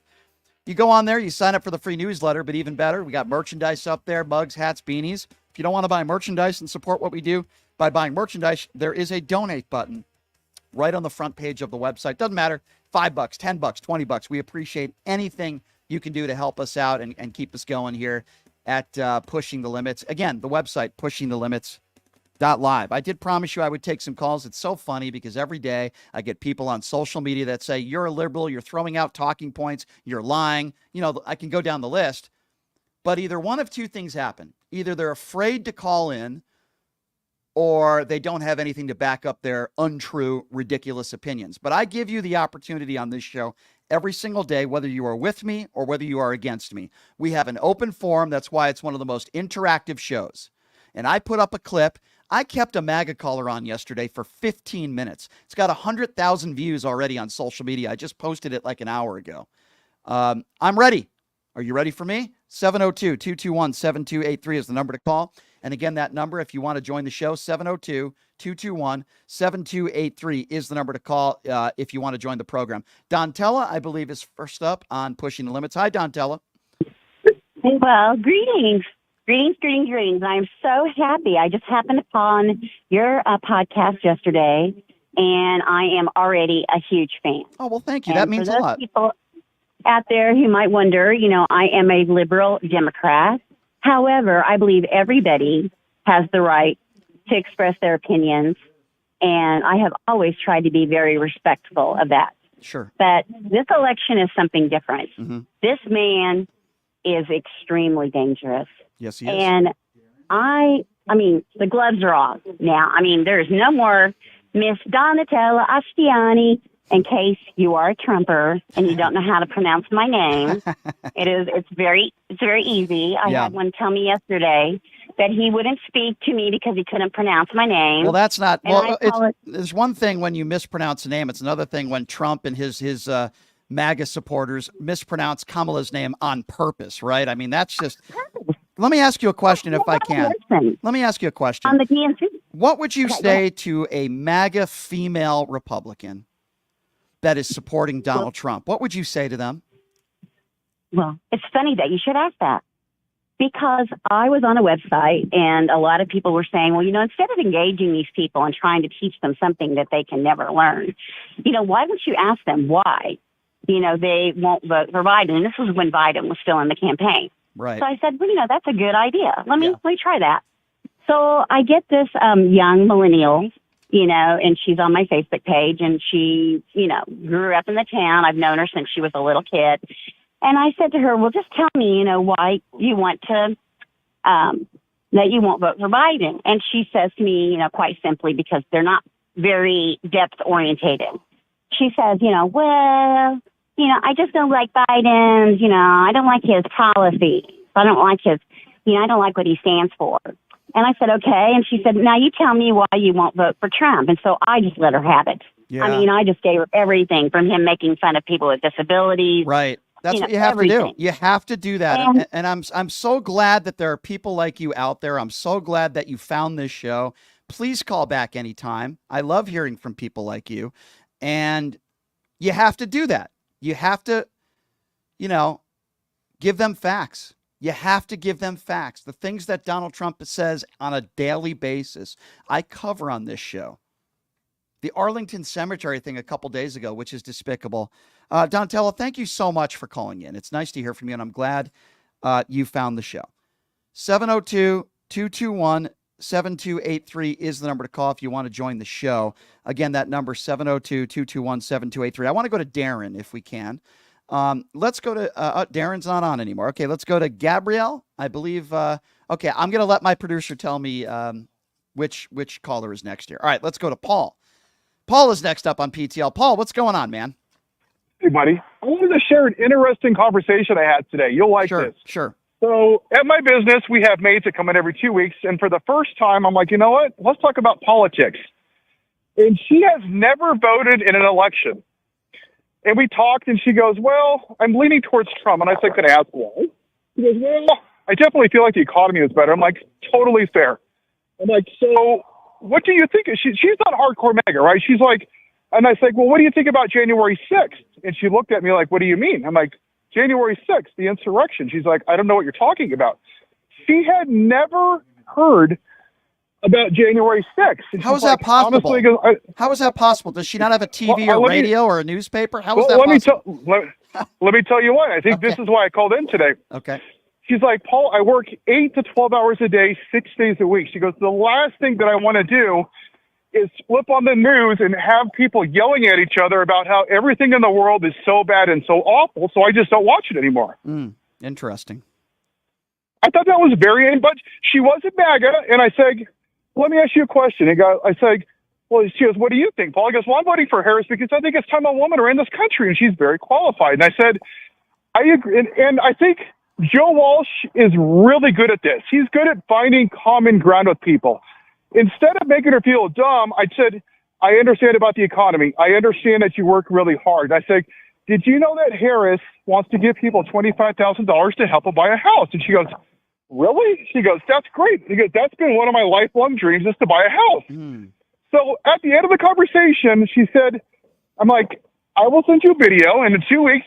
You go on there, you sign up for the free newsletter, but even better, we got merchandise up there, mugs, hats, beanies. If you don't want to buy merchandise and support what we do by buying merchandise, there is a donate button right on the front page of the website. Doesn't matter, $5, $10, $20. We appreciate anything you can do to help us out and keep us going here at Pushing the Limits. Again, the website, pushingthelimits.live. I did promise you I would take some calls. It's so funny because every day I get people on social media that say, you're a liberal, you're throwing out talking points, you're lying. You know, I can go down the list. But either one of two things happen. Either they're afraid to call in or they don't have anything to back up their untrue, ridiculous opinions. But I give you the opportunity on this show every single day, whether you are with me or whether you are against me. We have an open forum. That's why it's one of the most interactive shows. And I put up a clip. I kept a MAGA caller on yesterday for 15 minutes. It's got 100,000 views already on social media. I just posted it like an hour ago. I'm ready. Are you ready for me? 702-221-7283 is the number to call. And again, that number, if you want to join the show, 702-221-7283 is the number to call if you want to join the program. Dontella, I believe, is first up on Pushing the Limits. Hi, Dontella. Well, greetings. Greetings. I'm so happy. I just happened upon your podcast yesterday, and I am already a huge fan. Oh, well, thank you. That means a lot. People out there who might wonder, I am a liberal Democrat. However, I believe everybody has the right to express their opinions, and I have always tried to be very respectful of that. Sure. But this election is something different. Mm-hmm. This man is extremely dangerous. Yes, he is. And I mean, the gloves are off now. I mean, there's no more Miss Donatella Astiani. In case you are a Trumper and you don't know how to pronounce my name, it's very easy. I had one tell me yesterday that he wouldn't speak to me because he couldn't pronounce my name. Well, that's not. Well, there's one thing when you mispronounce a name. It's another thing when Trump and his MAGA supporters mispronounce Kamala's name on purpose, right? I mean, that's just. Let me ask you a question, if I can. Let me ask you a question. On the DNC. What would you say to a MAGA female Republican that is supporting Donald Trump? What would you say to them? Well, it's funny that you should ask that, because I was on a website and a lot of people were saying, well, instead of engaging these people and trying to teach them something that they can never learn, why don't you ask them why, they won't vote for Biden? And this was when Biden was still in the campaign. Right. So I said, well, that's a good idea. Let me try that. So I get this young millennial, and she's on my Facebook page, and she, grew up in the town. I've known her since she was a little kid. And I said to her, well, just tell me, why you want to, that you won't vote for Biden. And she says to me, quite simply, because they're not very depth orientated. She says, well, I just don't like Biden's, I don't like his policy. I don't like his, I don't like what he stands for. And I said, okay. And she said, now you tell me why you won't vote for Trump. And so I just let her have it. Yeah. I mean, I just gave her everything from him making fun of people with disabilities. Right. That's what you have to do. You have to do that. And I'm so glad that there are people like you out there. I'm so glad that you found this show. Please call back anytime. I love hearing from people like you. And you have to do that. You have to, give them facts. You have to give them facts. The things that Donald Trump says on a daily basis, I cover on this show. The Arlington Cemetery thing a couple days ago, which is despicable. Dontella, thank you so much for calling in. It's nice to hear from you, and I'm glad you found the show. 702-221-7283 is the number to call if you want to join the show. Again, that number, 702-221-7283. I want to go to Darren if we can. Let's go to, Darren's not on anymore. Okay, let's go to Gabrielle. I believe, okay, I'm going to let my producer tell me which caller is next here. All right, let's go to Paul. Paul is next up on PTL. Paul, what's going on, man? Hey, buddy. I wanted to share an interesting conversation I had today. You'll like this. Sure. So at my business, we have maids that come in every 2 weeks. And for the first time, I'm like, you know what? Let's talk about politics. And she has never voted in an election. And we talked, and she goes, well, I'm leaning towards Trump. And I said, can I ask why? She goes, well, I definitely feel like the economy is better. I'm like, totally fair. I'm like, so what do you think? She's not hardcore MAGA, right? She's like, and I said, well, what do you think about January 6th? And she looked at me like, what do you mean? I'm like, January 6th, the insurrection. She's like, I don't know what you're talking about. She had never heard about January 6th. And How is like, that possible? honestly, How is that possible? Does she not have a TV Well, or let me- radio or a newspaper? How is well, that let possible? let me tell you why. I think this is why I called in today. Okay. She's like, Paul, I work 8 to 12 hours a day, 6 days a week. She goes, the last thing that I want to do is flip on the news and have people yelling at each other about how everything in the world is so bad and so awful, so I just don't watch it anymore. Interesting. I thought that was but she wasn't MAGA, and I said, let me ask you a question. I said, well, she goes, what do you think, Paul? He goes, well, I'm voting for Harris because I think it's time a woman ran this country, and she's very qualified. And I said, I agree, and I think Joe Walsh is really good at this. He's good at finding common ground with people. Instead of making her feel dumb, I said, I understand about the economy. I understand that you work really hard. I said, did you know that Harris wants to give people $25,000 to help them buy a house? And she goes, really? She goes, that's great. She goes, that's been one of my lifelong dreams is to buy a house. So at the end of the conversation, she said, I'm like, I will send you a video, and in 2 weeks,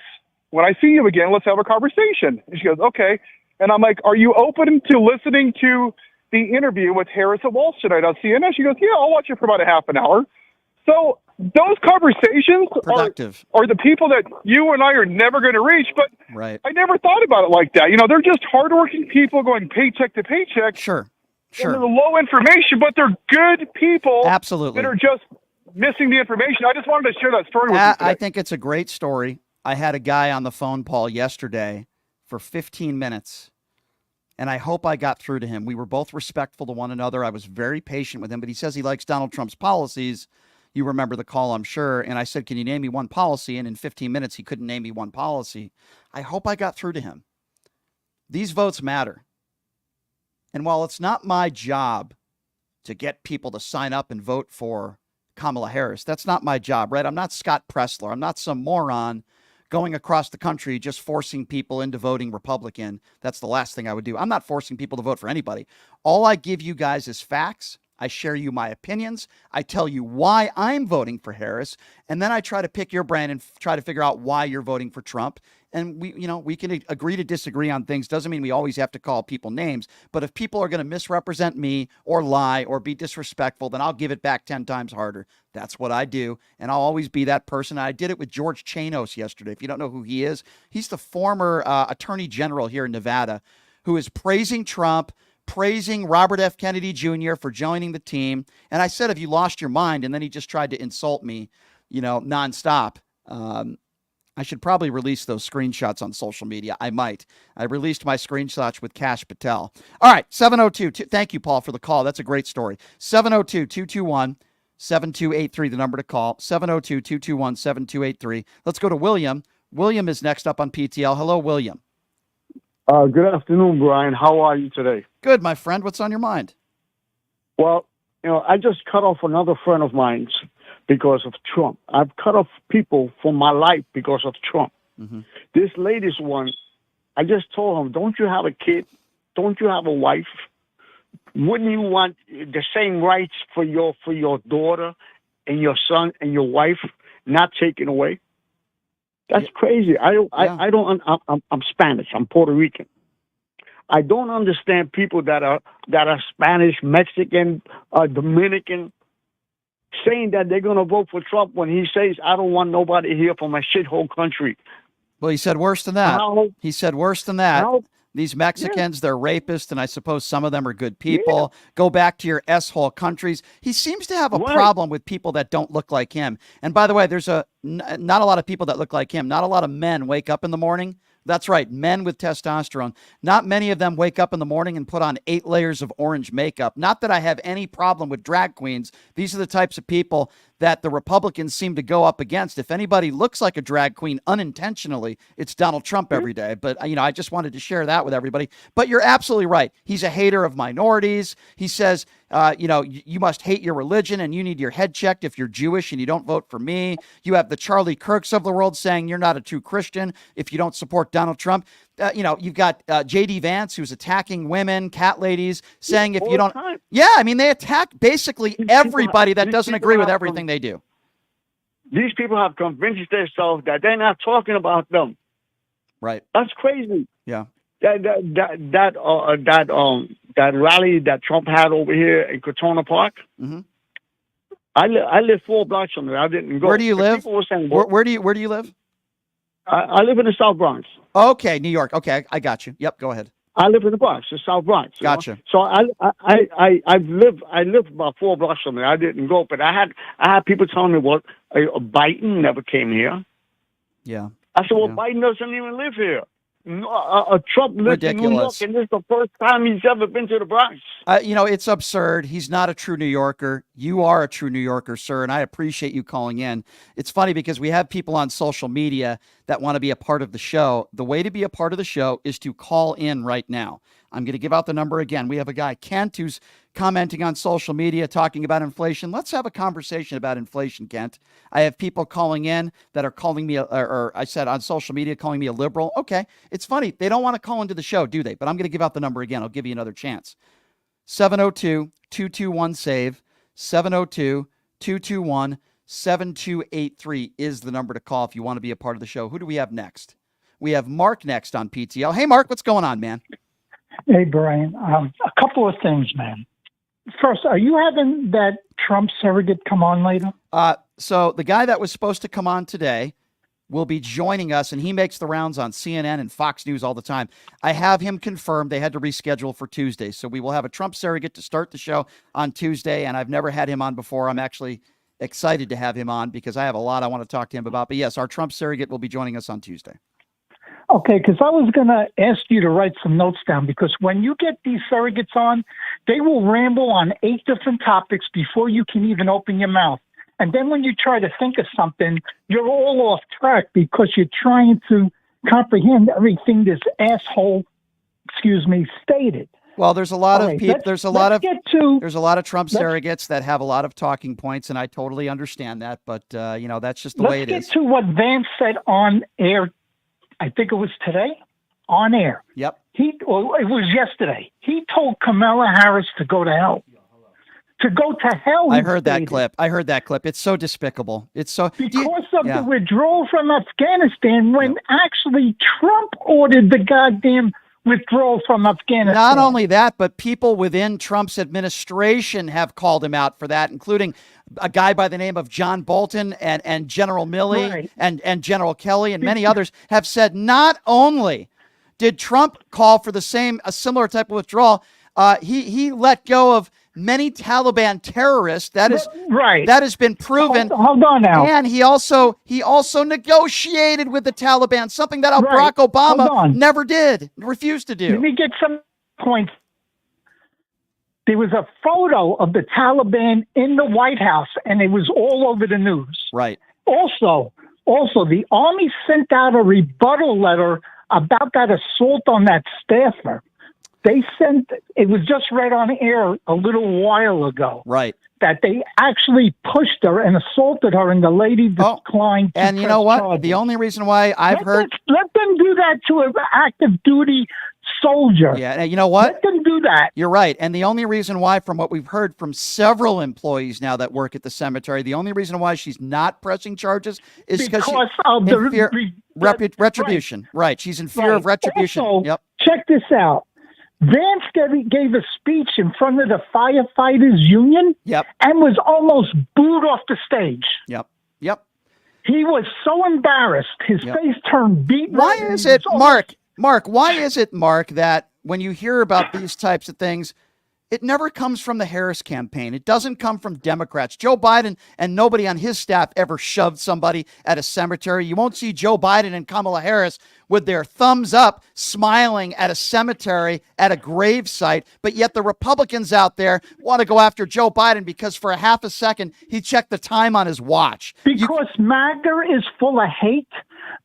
when I see you again, let's have a conversation. And she goes, okay. And I'm like, are you open to listening to the interview with Harris at Walz tonight on CNN? She goes, yeah, I'll watch it for about a half an hour. So those conversations are the people that you and I are never going to reach, but right. I never thought about it like that. You know, they're just hardworking people going paycheck to paycheck. Sure. And they're low information, but they're good people. Absolutely. That are just missing the information. I just wanted to share that story with you today. I think it's a great story. I had a guy on the phone, Paul, yesterday for 15 minutes. And I hope I got through to him. We were both respectful to one another. I was very patient with him, but he says he likes Donald Trump's policies. You remember the call, I'm sure. And I said, can you name me one policy? And in 15 minutes, he couldn't name me one policy. I hope I got through to him. These votes matter. And while it's not my job to get people to sign up and vote for Kamala Harris, that's not my job, right? I'm not Scott Pressler. I'm not some moron going across the country just forcing people into voting Republican. That's the last thing I would do. I'm not forcing people to vote for anybody. All I give you guys is facts. I share you my opinions. I tell you why I'm voting for Harris. And then I try to pick your brain and try to figure out why you're voting for Trump. And we can agree to disagree on things. Doesn't mean we always have to call people names. But if people are going to misrepresent me or lie or be disrespectful, then I'll give it back 10 times harder. That's what I do. And I'll always be that person. I did it with George Chanos yesterday. If you don't know who he is, he's the former attorney general here in Nevada who is praising Trump, praising Robert F. Kennedy Jr. for joining the team. And I said, have you lost your mind? And then he just tried to insult me, nonstop. I should probably release those screenshots on social media. I might. I released my screenshots with Kash Patel. All right, 702. Thank you, Paul, for the call. That's a great story. 702-221-7283, the number to call. 702-221-7283. Let's go to William. William is next up on PTL. Hello, William. Good afternoon, Brian. How are you today? Good, my friend. What's on your mind? Well, I just cut off another friend of mine because of Trump. I've cut off people from my life because of Trump. Mm-hmm. This latest one, I just told him, don't you have a kid? Don't you have a wife? Wouldn't you want the same rights for your daughter and your son and your wife not taken away? That's crazy. I'm Spanish. I'm Puerto Rican. I don't understand people that are Spanish, Mexican, Dominican, saying that they're going to vote for Trump when he says, I don't want nobody here from my shithole country. Well, he said worse than that. He said worse than that. These Mexicans, they're rapists, and I suppose some of them are good people. Go back to your S-hole countries. He seems to have a problem with people that don't look like him. And by the way, there's not a lot of people that look like him. Not a lot of men wake up in the morning. That's right, men with testosterone. Not many of them wake up in the morning and put on 8 layers of orange makeup. Not that I have any problem with drag queens. These are the types of people that the Republicans seem to go up against. If anybody looks like a drag queen unintentionally, it's Donald Trump every day. But, I just wanted to share that with everybody. But you're absolutely right. He's a hater of minorities. He says, you must hate your religion and you need your head checked if you're Jewish and you don't vote for me. You have the Charlie Kirks of the world saying you're not a true Christian if you don't support Donald Trump. You've got J.D. Vance, who's attacking women, cat ladies, saying if you don't. Yeah, they attack basically everybody that doesn't agree with everything they do. These people have convinced themselves that they're not talking about them. Right. That's crazy. Yeah. That rally that Trump had over here in Cortona Park. Mm-hmm. I live 4 blocks from there. I didn't go. Where do you live? People were saying, where do you live? I live in the South Bronx. Okay, New York. Okay, I got you. Yep, go ahead. I live in the Bronx, the South Bronx. Gotcha. So I lived about 4 blocks from there. I didn't go, but I had people telling me, well, Biden never came here. Yeah. I said, well, Biden doesn't even live here. Trump lives in New York, and this is the first time he's ever been to the Bronx. It's absurd. He's not a true New Yorker. You are a true New Yorker, sir, and I appreciate you calling in. It's funny because we have people on social media that want to be a part of the show. The way to be a part of the show is to call in right now. I'm going to give out the number again. We have a guy, Kent, who's commenting on social media, talking about inflation. Let's have a conversation about inflation, Kent. I have people calling in that are calling me, or I said on social media, calling me a liberal. Okay, it's funny. They don't want to call into the show, do they? But I'm going to give out the number again. I'll give you another chance. 702-221-SAVE, 702-221-7283 is the number to call if you want to be a part of the show. Who do we have next? We have Mark next on PTL. Hey, Mark, what's going on, man? Hey, Brian. A couple of things, man. First, are you having that Trump surrogate come on later? So the guy that was supposed to come on today will be joining us, and he makes the rounds on CNN and Fox News all the time. I have him confirmed. They had to reschedule for Tuesday. So we will have a Trump surrogate to start the show on Tuesday, and I've never had him on before. I'm actually excited to have him on because I have a lot I want to talk to him about. But yes, our Trump surrogate will be joining us on Tuesday. Okay, because I was going to ask you to write some notes down, because when you get these surrogates on, they will ramble on 8 different topics before you can even open your mouth. And then when you try to think of something, you're all off track because you're trying to comprehend everything this asshole, stated. Well, there's a lot All of right, people. There's a lot of Trump let's- surrogates that have a lot of talking points, and I totally understand that. But that's just the way it is. Let's get to what Vance said on air. I think it was today, on air. Yep. It was yesterday. He told Kamala Harris to go to hell. To go to hell. I heard that clip. It's so despicable. It's so because of the withdrawal from Afghanistan, when actually Trump ordered the goddamn withdrawal from Afghanistan. Not only that, but people within Trump's administration have called him out for that, including a guy by the name of John Bolton and General Milley Right. and General Kelly and many others have said not only did Trump call for a similar type of withdrawal, he let go of many Taliban terrorists. That is right. That has been proven. Hold on now. And he also negotiated with the Taliban, something that Barack Obama never did, refused to do. Let me get some points. There was a photo of the Taliban in the White House, and it was all over the news. Right. Also, the Army sent out a rebuttal letter about that assault on that staffer. It was just read on air a little while ago. Right. That they actually pushed her and assaulted her, and the lady declined to And you know what? charges. The only reason why I've heard... Let them do that to an active duty soldier. Yeah, you know what? Let them do that. You're right. And the only reason why, from what we've heard from several employees now that work at the cemetery, the only reason why she's not pressing charges is because of the fear, retribution. Right. She's in fear of retribution. Also, check this out. Vance gave a speech in front of the firefighters union and was almost booed off the stage. Yep. He was so embarrassed. His face turned beet red. Why is it, Mark, why is it, Mark, that when you hear about these types of things, It never comes from the Harris campaign. It doesn't come from Democrats. Joe Biden and nobody on his staff ever shoved somebody at a cemetery. You won't see Joe Biden and Kamala Harris with their thumbs up smiling at a cemetery, at a grave site. But yet the Republicans out there want to go after Joe Biden because for a half a second, he checked the time on his watch. Because MAGA is full of hate.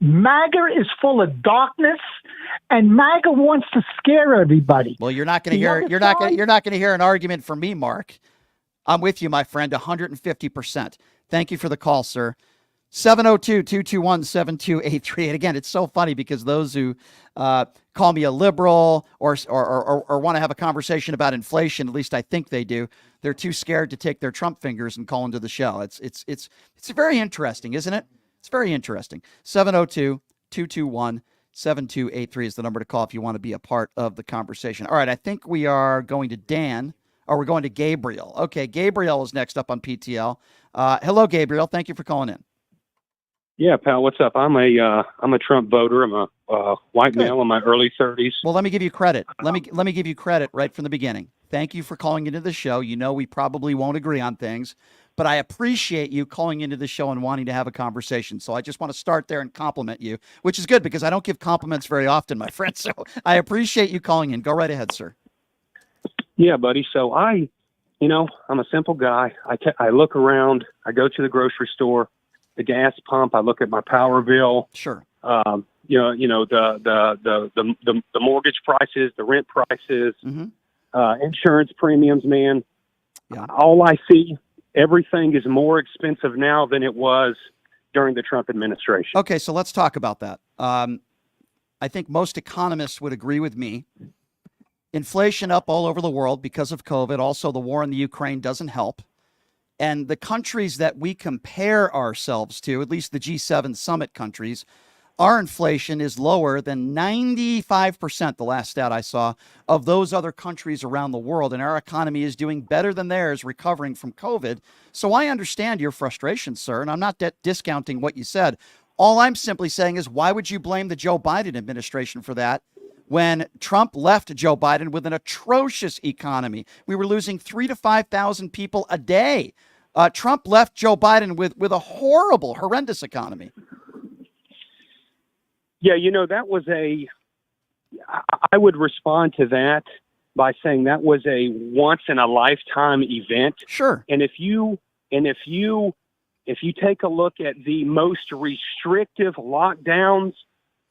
MAGA is full of darkness, and MAGA wants to scare everybody. Well, you're not going to hear you're not going to hear an argument from me, Mark. I'm with you, my friend, 150%. Thank you for the call, sir. 702-221-7283. And again, it's so funny because those who call me a liberal or want to have a conversation about inflation, at least I think they do, they're too scared to take their Trump fingers and call into the show. It's very interesting, isn't it? It's very interesting. 702-221-7283 is the number to call if you want to be a part of the conversation. All right, I think we are going to Dan, or we're going to Gabriel. Okay, Gabriel is next up on PTL. Hello, Gabriel. Thank you for calling in. Yeah, pal, what's up? I'm a Trump voter. I'm a white male in my early 30s. Well, let me give you credit. Let me give you credit right from the beginning. Thank you for calling into the show. You know we probably won't agree on things, but I appreciate you calling into the show and wanting to have a conversation. So I just want to start there and compliment you, which is good because I don't give compliments very often, my friend. So I appreciate you calling in. Go right ahead, sir. Yeah, buddy. So I'm a simple guy. I look around. I go to the grocery store, the gas pump. I look at my power bill. Sure. The mortgage prices, the rent prices, insurance premiums. Man, all I see, everything is more expensive now than it was during the Trump administration. Okay, so let's talk about that. I think most economists would agree with me. Inflation up all over the world because of COVID. Also, the war in the Ukraine doesn't help. And the countries that we compare ourselves to, at least the G7 summit countries, our inflation is lower than 95%, the last stat I saw, of those other countries around the world. And our economy is doing better than theirs recovering from COVID. So I understand your frustration, sir, and I'm not discounting what you said. All I'm simply saying is, why would you blame the Joe Biden administration for that when Trump left Joe Biden with an atrocious economy? We were losing 3,000 to 5,000 people a day. Trump left Joe Biden with a horrendous economy. Yeah, that was I would respond to that by saying that was a once in a lifetime event. Sure. And if you take a look at the most restrictive lockdowns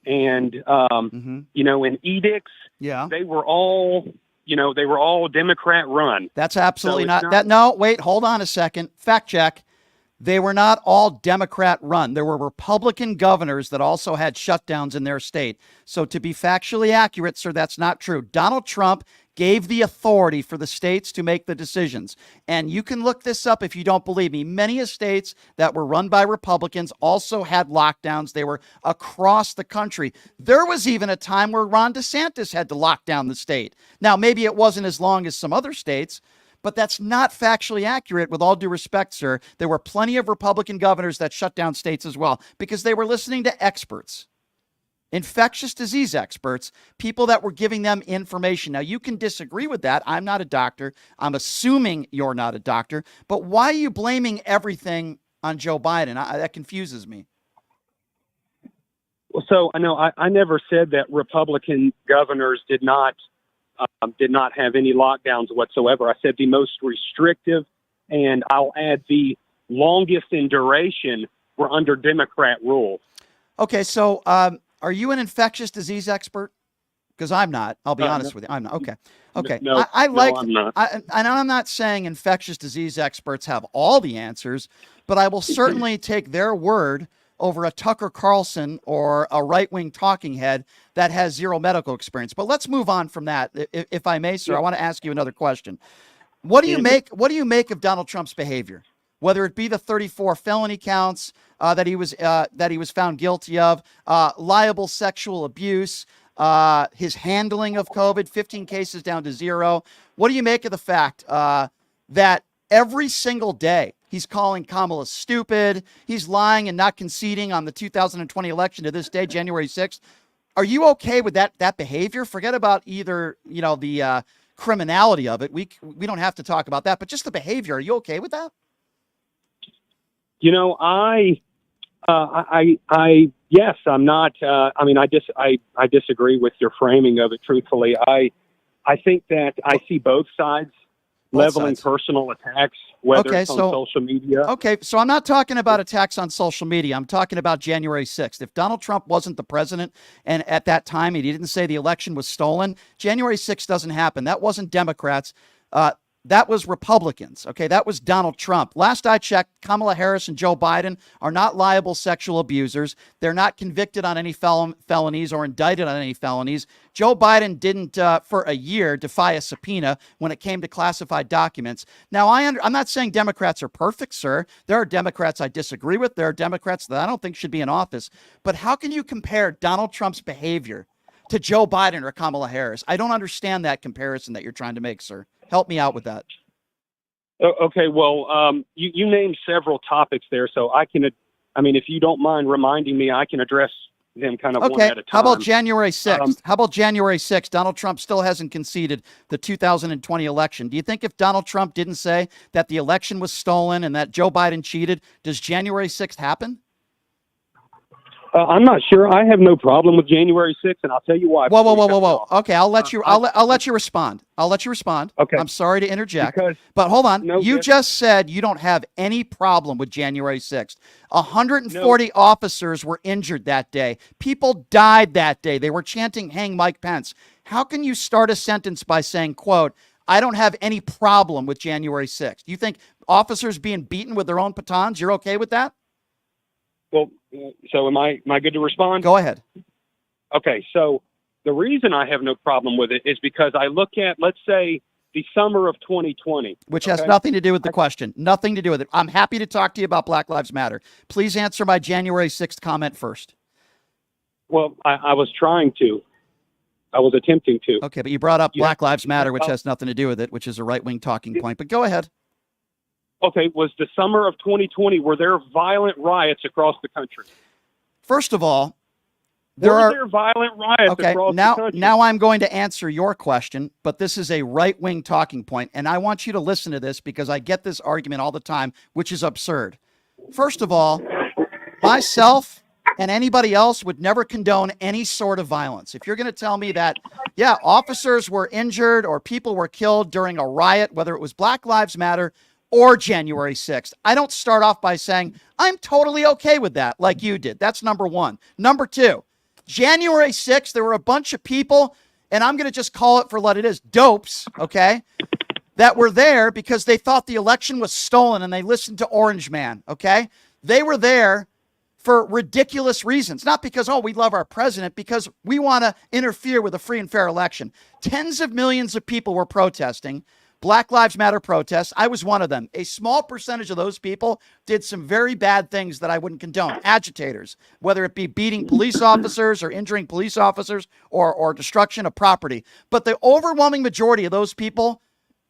and and edicts, they were all Democrat run. That's absolutely not that. No, wait, hold on a second. Fact check. They were not all Democrat run. There were Republican governors that also had shutdowns in their state. So to be factually accurate, sir, that's not true. Donald Trump gave the authority for the states to make the decisions. And you can look this up if you don't believe me. Many states that were run by Republicans also had lockdowns. They were across the country. There was even a time where Ron DeSantis had to lock down the state. Now, maybe it wasn't as long as some other states, but that's not factually accurate. With all due respect, sir, there were plenty of Republican governors that shut down states as well because they were listening to experts, infectious disease experts, people that were giving them information. Now, you can disagree with that. I'm not a doctor. I'm assuming you're not a doctor. But why are you blaming everything on Joe Biden? That confuses me. Well, so I know I never said that Republican governors did not have any lockdowns whatsoever. I said the most restrictive, and I'll add the longest in duration, were under Democrat rule. Okay, so are you an infectious disease expert? Because I'm not. I'll be honest with you. I'm not. Okay. No, I'm not. And I'm not saying infectious disease experts have all the answers, but I will certainly take their word over a Tucker Carlson or a right-wing talking head that has zero medical experience. But let's move on from that, if I may, sir. I want to ask you another question. What do you make of Donald Trump's behavior? Whether it be the 34 felony counts that he was found guilty of, liable sexual abuse, his handling of COVID, 15 cases down to 0. What do you make of the fact that every single day he's calling Kamala stupid, he's lying and not conceding on the 2020 election to this day, January 6th? Are you okay with that behavior? Forget about either, the criminality of it. We don't have to talk about that, but just the behavior. Are you okay with that? You know, yes, I'm not. I mean, I disagree with your framing of it. Truthfully, I think that I see both sides leveling personal attacks, whether it's on social media. Okay, so I'm not talking about attacks on social media. I'm talking about January 6th. If Donald Trump wasn't the president, and at that time he didn't say the election was stolen, January 6th doesn't happen. That wasn't Democrats. That was Republicans. Okay, that was Donald Trump. Last I checked, Kamala Harris and Joe Biden are not liable sexual abusers. They're not convicted on any felonies or indicted on any felonies. Joe Biden didn't, for a year, defy a subpoena when it came to classified documents. Now, I'm not saying Democrats are perfect, sir. There are Democrats I disagree with. There are Democrats that I don't think should be in office. But how can you compare Donald Trump's behavior to Joe Biden or Kamala Harris? I don't understand that comparison that you're trying to make, sir. Help me out with that. Okay, well, you named several topics there, so I can, if you don't mind reminding me, I can address them kind of one at a time. How about January 6th? Donald Trump still hasn't conceded the 2020 election. Do you think if Donald Trump didn't say that the election was stolen and that Joe Biden cheated, does January 6th happen? I'm not sure. I have no problem with January 6th, and I'll tell you why. Whoa. Okay, I'll let you respond. Okay. I'm sorry to interject, but hold on. You just said you don't have any problem with January 6th. 140 officers were injured that day. People died that day. They were chanting, "Hang Mike Pence." How can you start a sentence by saying, quote, "I don't have any problem with January 6th"? Do you think officers being beaten with their own batons, you're okay with that? Well, so am I good to respond? Go ahead. Okay, so the reason I have no problem with it is because I look at, let's say, the summer of 2020. Which has nothing to do with the question. Nothing to do with it. I'm happy to talk to you about Black Lives Matter. Please answer my January 6th comment first. Well, I was trying to. I was attempting to. Okay, but you brought up Black Lives Matter, which has nothing to do with it, which is a right-wing talking point. But go ahead. Okay, was the summer of 2020, were there violent riots across the country? First of all, were there violent riots across the country? Now I'm going to answer your question, but this is a right-wing talking point, and I want you to listen to this because I get this argument all the time, which is absurd. First of all, myself and anybody else would never condone any sort of violence. If you're going to tell me that, yeah, officers were injured or people were killed during a riot, whether it was Black Lives Matter or January 6th. I don't start off by saying, I'm totally okay with that, like you did. That's number one. Number two, January 6th, there were a bunch of people, and I'm going to just call it for what it is, dopes, okay, that were there because they thought the election was stolen and they listened to Orange Man, okay? They were there for ridiculous reasons, not because, we love our president, because we want to interfere with a free and fair election. Tens of millions of people were protesting. Black Lives Matter protests. I was one of them. A small percentage of those people did some very bad things that I wouldn't condone. Agitators, whether it be beating police officers or injuring police officers or destruction of property. But the overwhelming majority of those people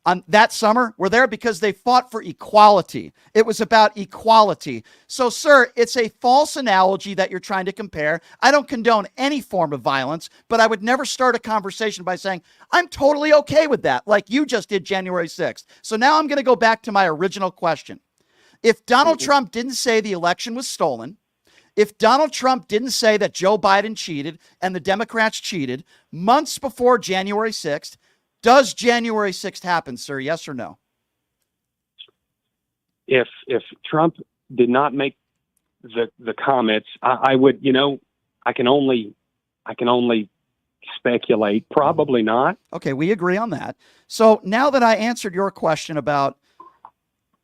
on that summer were there because they fought for equality. It was about equality. So, sir, it's a false analogy that you're trying to compare. I don't condone any form of violence, but I would never start a conversation by saying, I'm totally okay with that, like you just did January 6th. So now I'm going to go back to my original question. If Donald Trump didn't say the election was stolen, if Donald Trump didn't say that Joe Biden cheated and the Democrats cheated months before January 6th, does January 6th happen, sir? Yes or no? If Trump did not make the comments, I would, I can only speculate. Probably not. Okay, we agree on that. So now that I answered your question about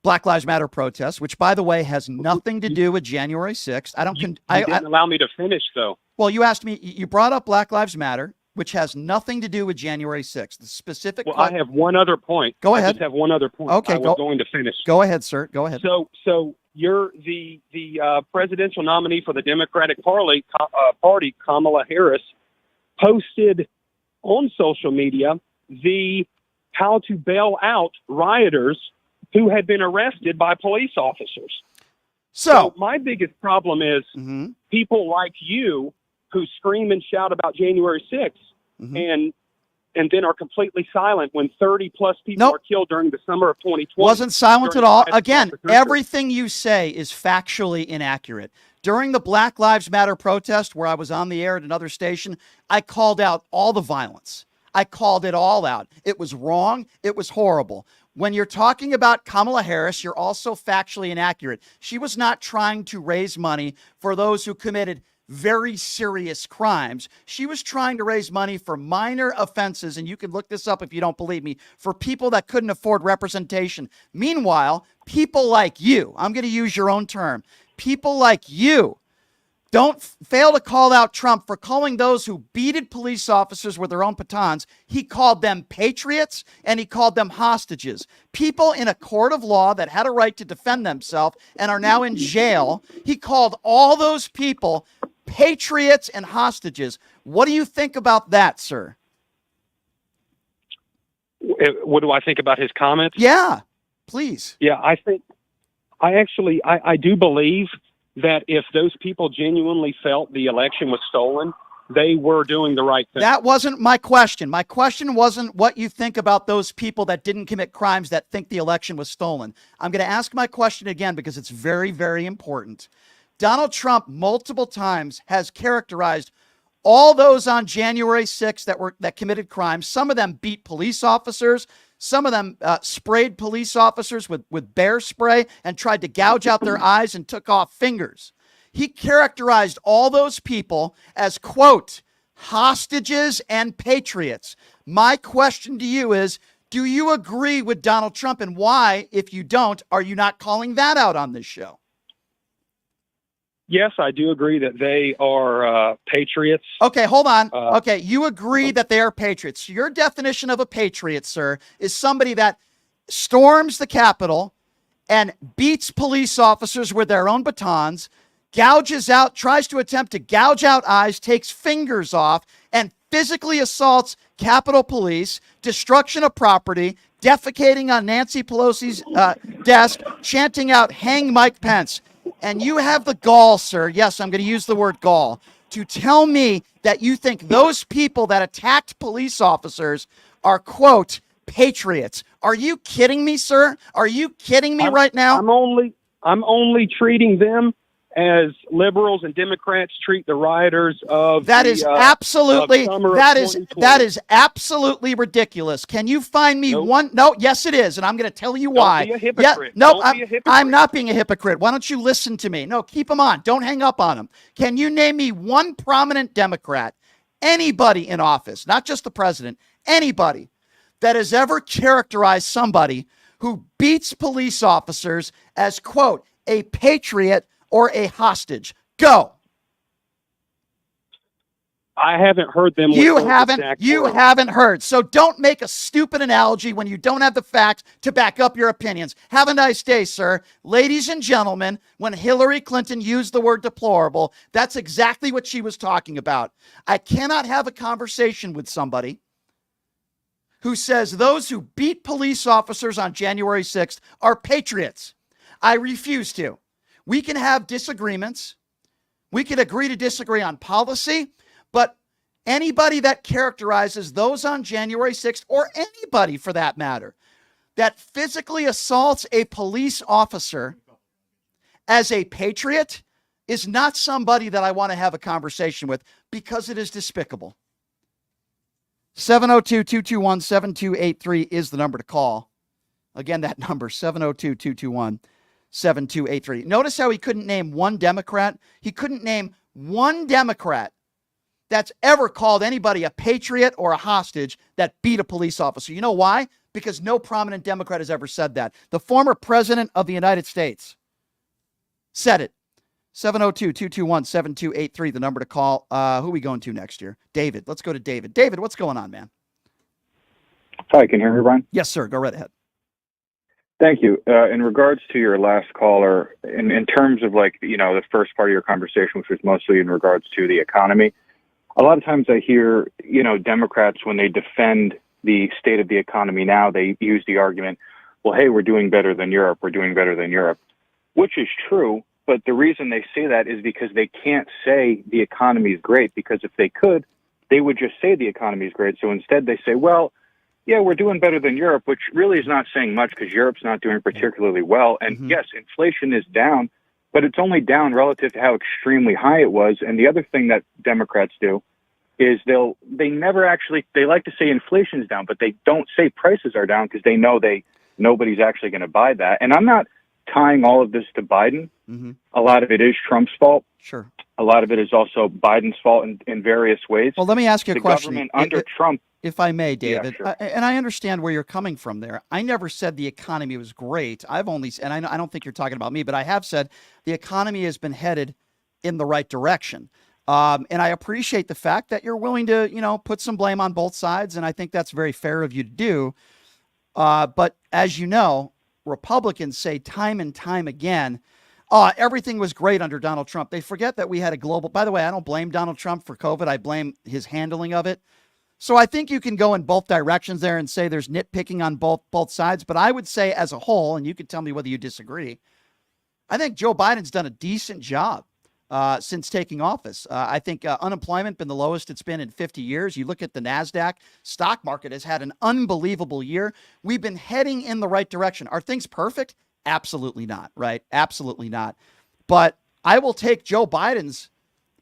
Black Lives Matter protests, which, by the way, has nothing to do with January 6th. You didn't allow me to finish, though. Well, you asked me, you brought up Black Lives Matter, which has nothing to do with January 6th. The specific. Well, I have one other point. Go ahead. I just have one other point. Okay, I was going to finish. Go ahead, sir. Go ahead. So you're the presidential nominee for the Democratic Party, Kamala Harris, posted on social media the how to bail out rioters who had been arrested by police officers. So my biggest problem is people like you who scream and shout about January 6th. And and then are completely silent when 30 plus people are killed during the summer of 2020. Wasn't silent during at all. riots across Again, the country. everything you say is factually inaccurate. During the Black Lives Matter protest, where I was on the air at another station, I called out all the violence. I called it all out. It was wrong. It was horrible. When you're talking about Kamala Harris, you're also factually inaccurate. She was not trying to raise money for those who committed very serious crimes. She was trying to raise money for minor offenses, and you can look this up if you don't believe me, for people that couldn't afford representation. Meanwhile, people like you, I'm going to use your own term, people like you don't fail to call out Trump for calling those who beated police officers with their own batons. He called them patriots and he called them hostages. People in a court of law that had a right to defend themselves and are now in jail. He called all those people patriots and hostages. What do you think about that, sir? What do I think about his comments? Yeah, please. Yeah, I do believe that if those people genuinely felt the election was stolen, they were doing the right thing. That wasn't my question. My question wasn't what you think about those people that didn't commit crimes that think the election was stolen. I'm going to ask my question again because it's very, very important. Donald Trump multiple times has characterized all those on January 6th that committed crimes. Some of them beat police officers. Some of them sprayed police officers with bear spray and tried to gouge out their eyes and took off fingers. He characterized all those people as, quote, hostages and patriots. My question to you is, do you agree with Donald Trump? And why, if you don't, are you not calling that out on this show? Yes, I do agree that they are patriots. Okay, hold on. Okay, you agree that they are patriots. Your definition of a patriot, sir, is somebody that storms the Capitol and beats police officers with their own batons, gouges out, tries to attempt to gouge out eyes, takes fingers off, and physically assaults Capitol Police, destruction of property, defecating on Nancy Pelosi's desk, chanting out, "Hang Mike Pence." And you have the gall, sir, yes, I'm going to use the word gall, to tell me that you think those people that attacked police officers are, quote, patriots. Are you kidding me, sir? Are you kidding me right now? I'm only treating them as liberals and Democrats treat the rioters of that is absolutely ridiculous. Can you find me one? No, yes, it is, and I'm going to tell you why. Don't be a hypocrite. Yeah, no, Don't be a hypocrite. I'm not being a hypocrite. Why don't you listen to me? No, keep them on. Don't hang up on them. Can you name me one prominent Democrat, anybody in office, not just the president, anybody that has ever characterized somebody who beats police officers as, quote, a patriot or a hostage? Go. I haven't heard them. You haven't heard. So don't make a stupid analogy when you don't have the facts to back up your opinions. Have a nice day, sir. Ladies and gentlemen, when Hillary Clinton used the word deplorable, that's exactly what she was talking about. I cannot have a conversation with somebody who says those who beat police officers on January 6th are patriots. I refuse to. We can have disagreements. We can agree to disagree on policy, but anybody that characterizes those on January 6th, or anybody for that matter, that physically assaults a police officer as a patriot is not somebody that I want to have a conversation with, because it is despicable. 702-221-7283 is the number to call. Again, that number, 702-221-7283. Notice how he couldn't name one Democrat. He couldn't name one Democrat that's ever called anybody a patriot or a hostage that beat a police officer. You know why? Because no prominent Democrat has ever said that. The former president of the United States said it. 702-221-7283, the number to call. Who are we going to next year? David. Let's go to David. David, what's going on, man? Hi, can you hear me, Brian? Yes, sir. Go right ahead. Thank you. In regards to your last caller, in terms of the first part of your conversation, which was mostly in regards to the economy, a lot of times I hear, Democrats, when they defend the state of the economy now, they use the argument, well, hey, we're doing better than Europe. We're doing better than Europe, which is true. But the reason they say that is because they can't say the economy is great, because if they could, they would just say the economy is great. So instead they say, well, yeah, we're doing better than Europe, which really is not saying much because Europe's not doing particularly well. And yes, inflation is down, but it's only down relative to how extremely high it was. And the other thing that Democrats do is they never actually, they like to say inflation is down, but they don't say prices are down because they know nobody's actually going to buy that. And I'm not tying all of this to Biden. A lot of it is Trump's fault. Sure. A lot of it is also Biden's fault in various ways. Well, let me ask you a question. The government under Trump, if I may, David, Yeah, sure. and I understand where you're coming from there. I never said the economy was great. I don't think you're talking about me, but I have said the economy has been headed in the right direction. And I appreciate the fact that you're willing to, put some blame on both sides, and I think that's very fair of you to do. But as you know, Republicans say time and time again, everything was great under Donald Trump. They forget that we had a global, by the way, I don't blame Donald Trump for COVID. I blame his handling of it. So I think you can go in both directions there and say there's nitpicking on both sides. But I would say as a whole, and you can tell me whether you disagree, I think Joe Biden's done a decent job since taking office. I think unemployment been the lowest it's been in 50 years. You look at the NASDAQ stock market has had an unbelievable year. We've been heading in the right direction. Are things perfect? Absolutely not, right? Absolutely not. But I will take Joe Biden's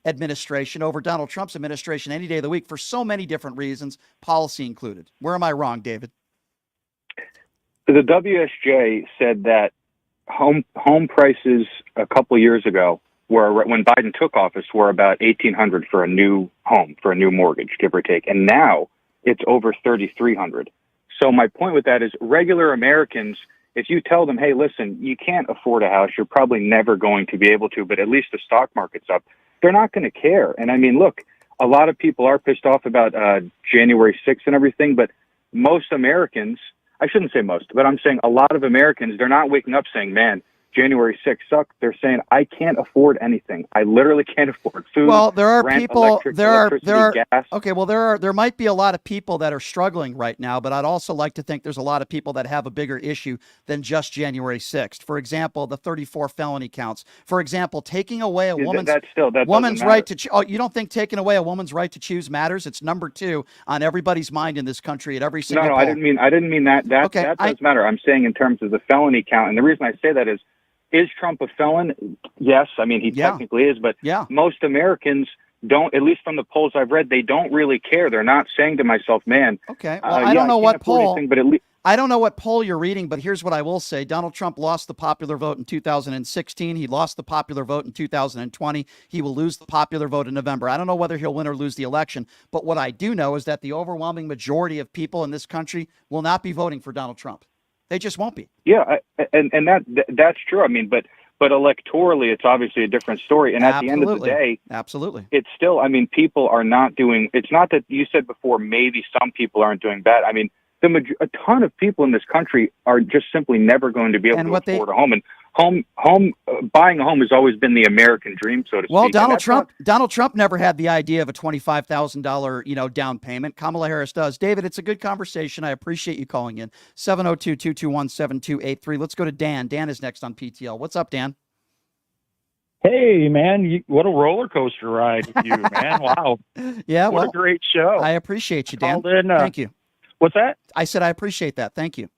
administration over Donald Trump's administration any day of the week for so many different reasons, policy included. Where am I wrong, David? The WSJ said that home prices a couple years ago when Biden took office were about $1,800 for a new home, for a new mortgage, give or take. And now it's over $3,300. So my point with that is regular Americans, if you tell them, hey, listen, you can't afford a house, you're probably never going to be able to, but at least the stock market's up, they're not going to care. And I mean, look, a lot of people are pissed off about January 6th and everything, but most Americans, I shouldn't say most, but I'm saying a lot of Americans, they're not waking up saying, man, January 6th sucked. They're saying, I can't afford anything. I literally can't afford food. Well, there are rent, people, electricity, gas. Okay, well, there might be a lot of people that are struggling right now, but I'd also like to think there's a lot of people that have a bigger issue than just January 6th. For example, the 34 felony counts. For example, taking away a woman's right to you don't think taking away a woman's right to choose matters? It's number 2 on everybody's mind in this country at every single No, poll. I didn't mean that. That does matter. I'm saying in terms of the felony count, and the reason I say that is Trump a felon? Yes. I mean, he technically is, but most Americans don't, at least from the polls I've read, they don't really care. They're not saying to myself, man, okay, well, I don't know what poll, anything, but at least, I don't know what poll you're reading, but here's what I will say. Donald Trump lost the popular vote in 2016. He lost the popular vote in 2020. He will lose the popular vote in November. I don't know whether he'll win or lose the election, but what I do know is that the overwhelming majority of people in this country will not be voting for Donald Trump. They just won't be. Yeah, and that's true. I mean, but electorally, it's obviously a different story. And at the end of the day, it's still. I mean, people are not doing. It's not that you said before. Maybe some people aren't doing bad. I mean, a ton of people in this country are just simply never going to be able to afford a home. And buying a home has always been the American dream, so to speak. Well, Donald Trump never had the idea of a $25,000, down payment. Kamala Harris does. David, it's a good conversation. I appreciate you calling in. 702-221-7283. Let's go to Dan. Dan is next on PTL. What's up, Dan? Hey, man, what a roller coaster ride with you, man. Wow. Yeah, what a great show. I appreciate you, Dan. Thank you. What's that? I said I appreciate that. Thank you.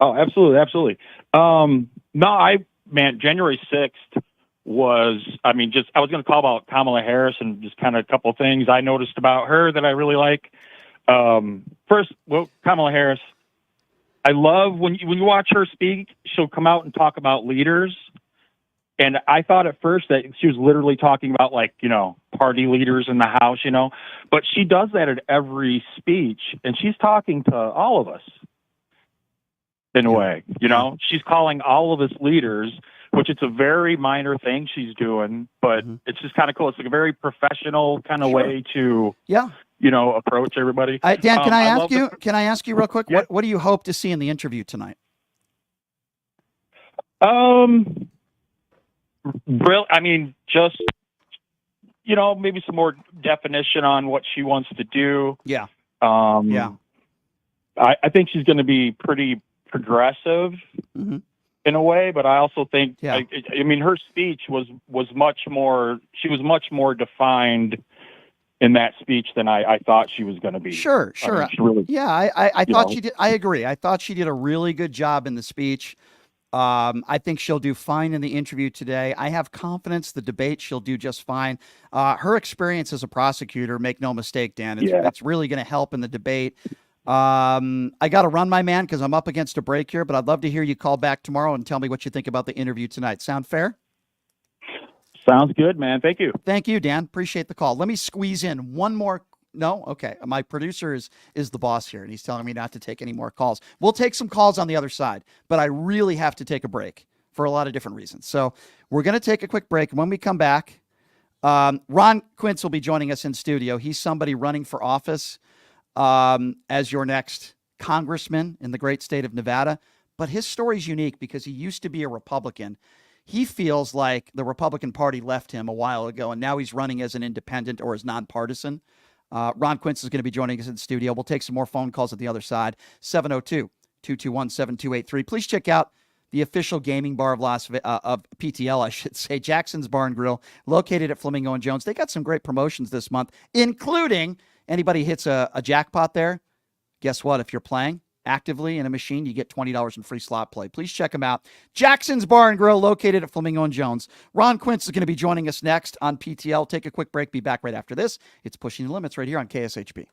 Oh, absolutely, absolutely. January 6th was, I was going to call about Kamala Harris and just kind of a couple of things I noticed about her that I really like. First, Kamala Harris, I love when you watch her speak, she'll come out and talk about leaders. And I thought at first that she was literally talking about party leaders in the House, but she does that at every speech and she's talking to all of us. In a way, she's calling all of us leaders, which it's a very minor thing she's doing, but it's just kind of cool. It's like a very professional kind of way to, approach everybody. Dan, can I ask you? Can I ask you real quick? Yeah. What do you hope to see in the interview tonight? Just maybe some more definition on what she wants to do. Yeah. I think she's going to be pretty progressive in a way, but I also think her speech was much more defined in that speech than I thought she was going to be. Sure. I mean, she really, Yeah, I you thought know. she did. I agree. I thought she did a really good job in the speech. I think she'll do fine in the interview today. I have confidence the debate she'll do just fine. Her experience as a prosecutor, make no mistake, Dan, it's really going to help in the debate. I got to run, my man, because I'm up against a break here, but I'd love to hear you call back tomorrow and tell me what you think about the interview tonight. Sound fair? Sounds good, man. Thank you. Thank you, Dan. Appreciate the call. Let me squeeze in one more. No? Okay. My producer is the boss here, and he's telling me not to take any more calls. We'll take some calls on the other side, but I really have to take a break for a lot of different reasons. So we're going to take a quick break. When we come back, Ron Quince will be joining us in studio. He's somebody running for office as your next congressman in the great state of Nevada. But his story is unique because he used to be a Republican. He feels like the Republican Party left him a while ago, and now he's running as an independent or as nonpartisan. Ron Quince is going to be joining us in the studio. We'll take some more phone calls at the other side. 702-221-7283. Please check out the official gaming bar of PTL, I should say, Jackson's Bar and Grill, located at Flamingo and Jones. They got some great promotions this month, including anybody hits a jackpot there. Guess what? If you're playing actively in a machine, you get $20 in free slot play. Please check them out. Jackson's Bar and Grill, located at Flamingo and Jones. Ron Quince is going to be joining us next on PTL. Take a quick break. Be back right after this. It's Pushing the Limits right here on KSHP.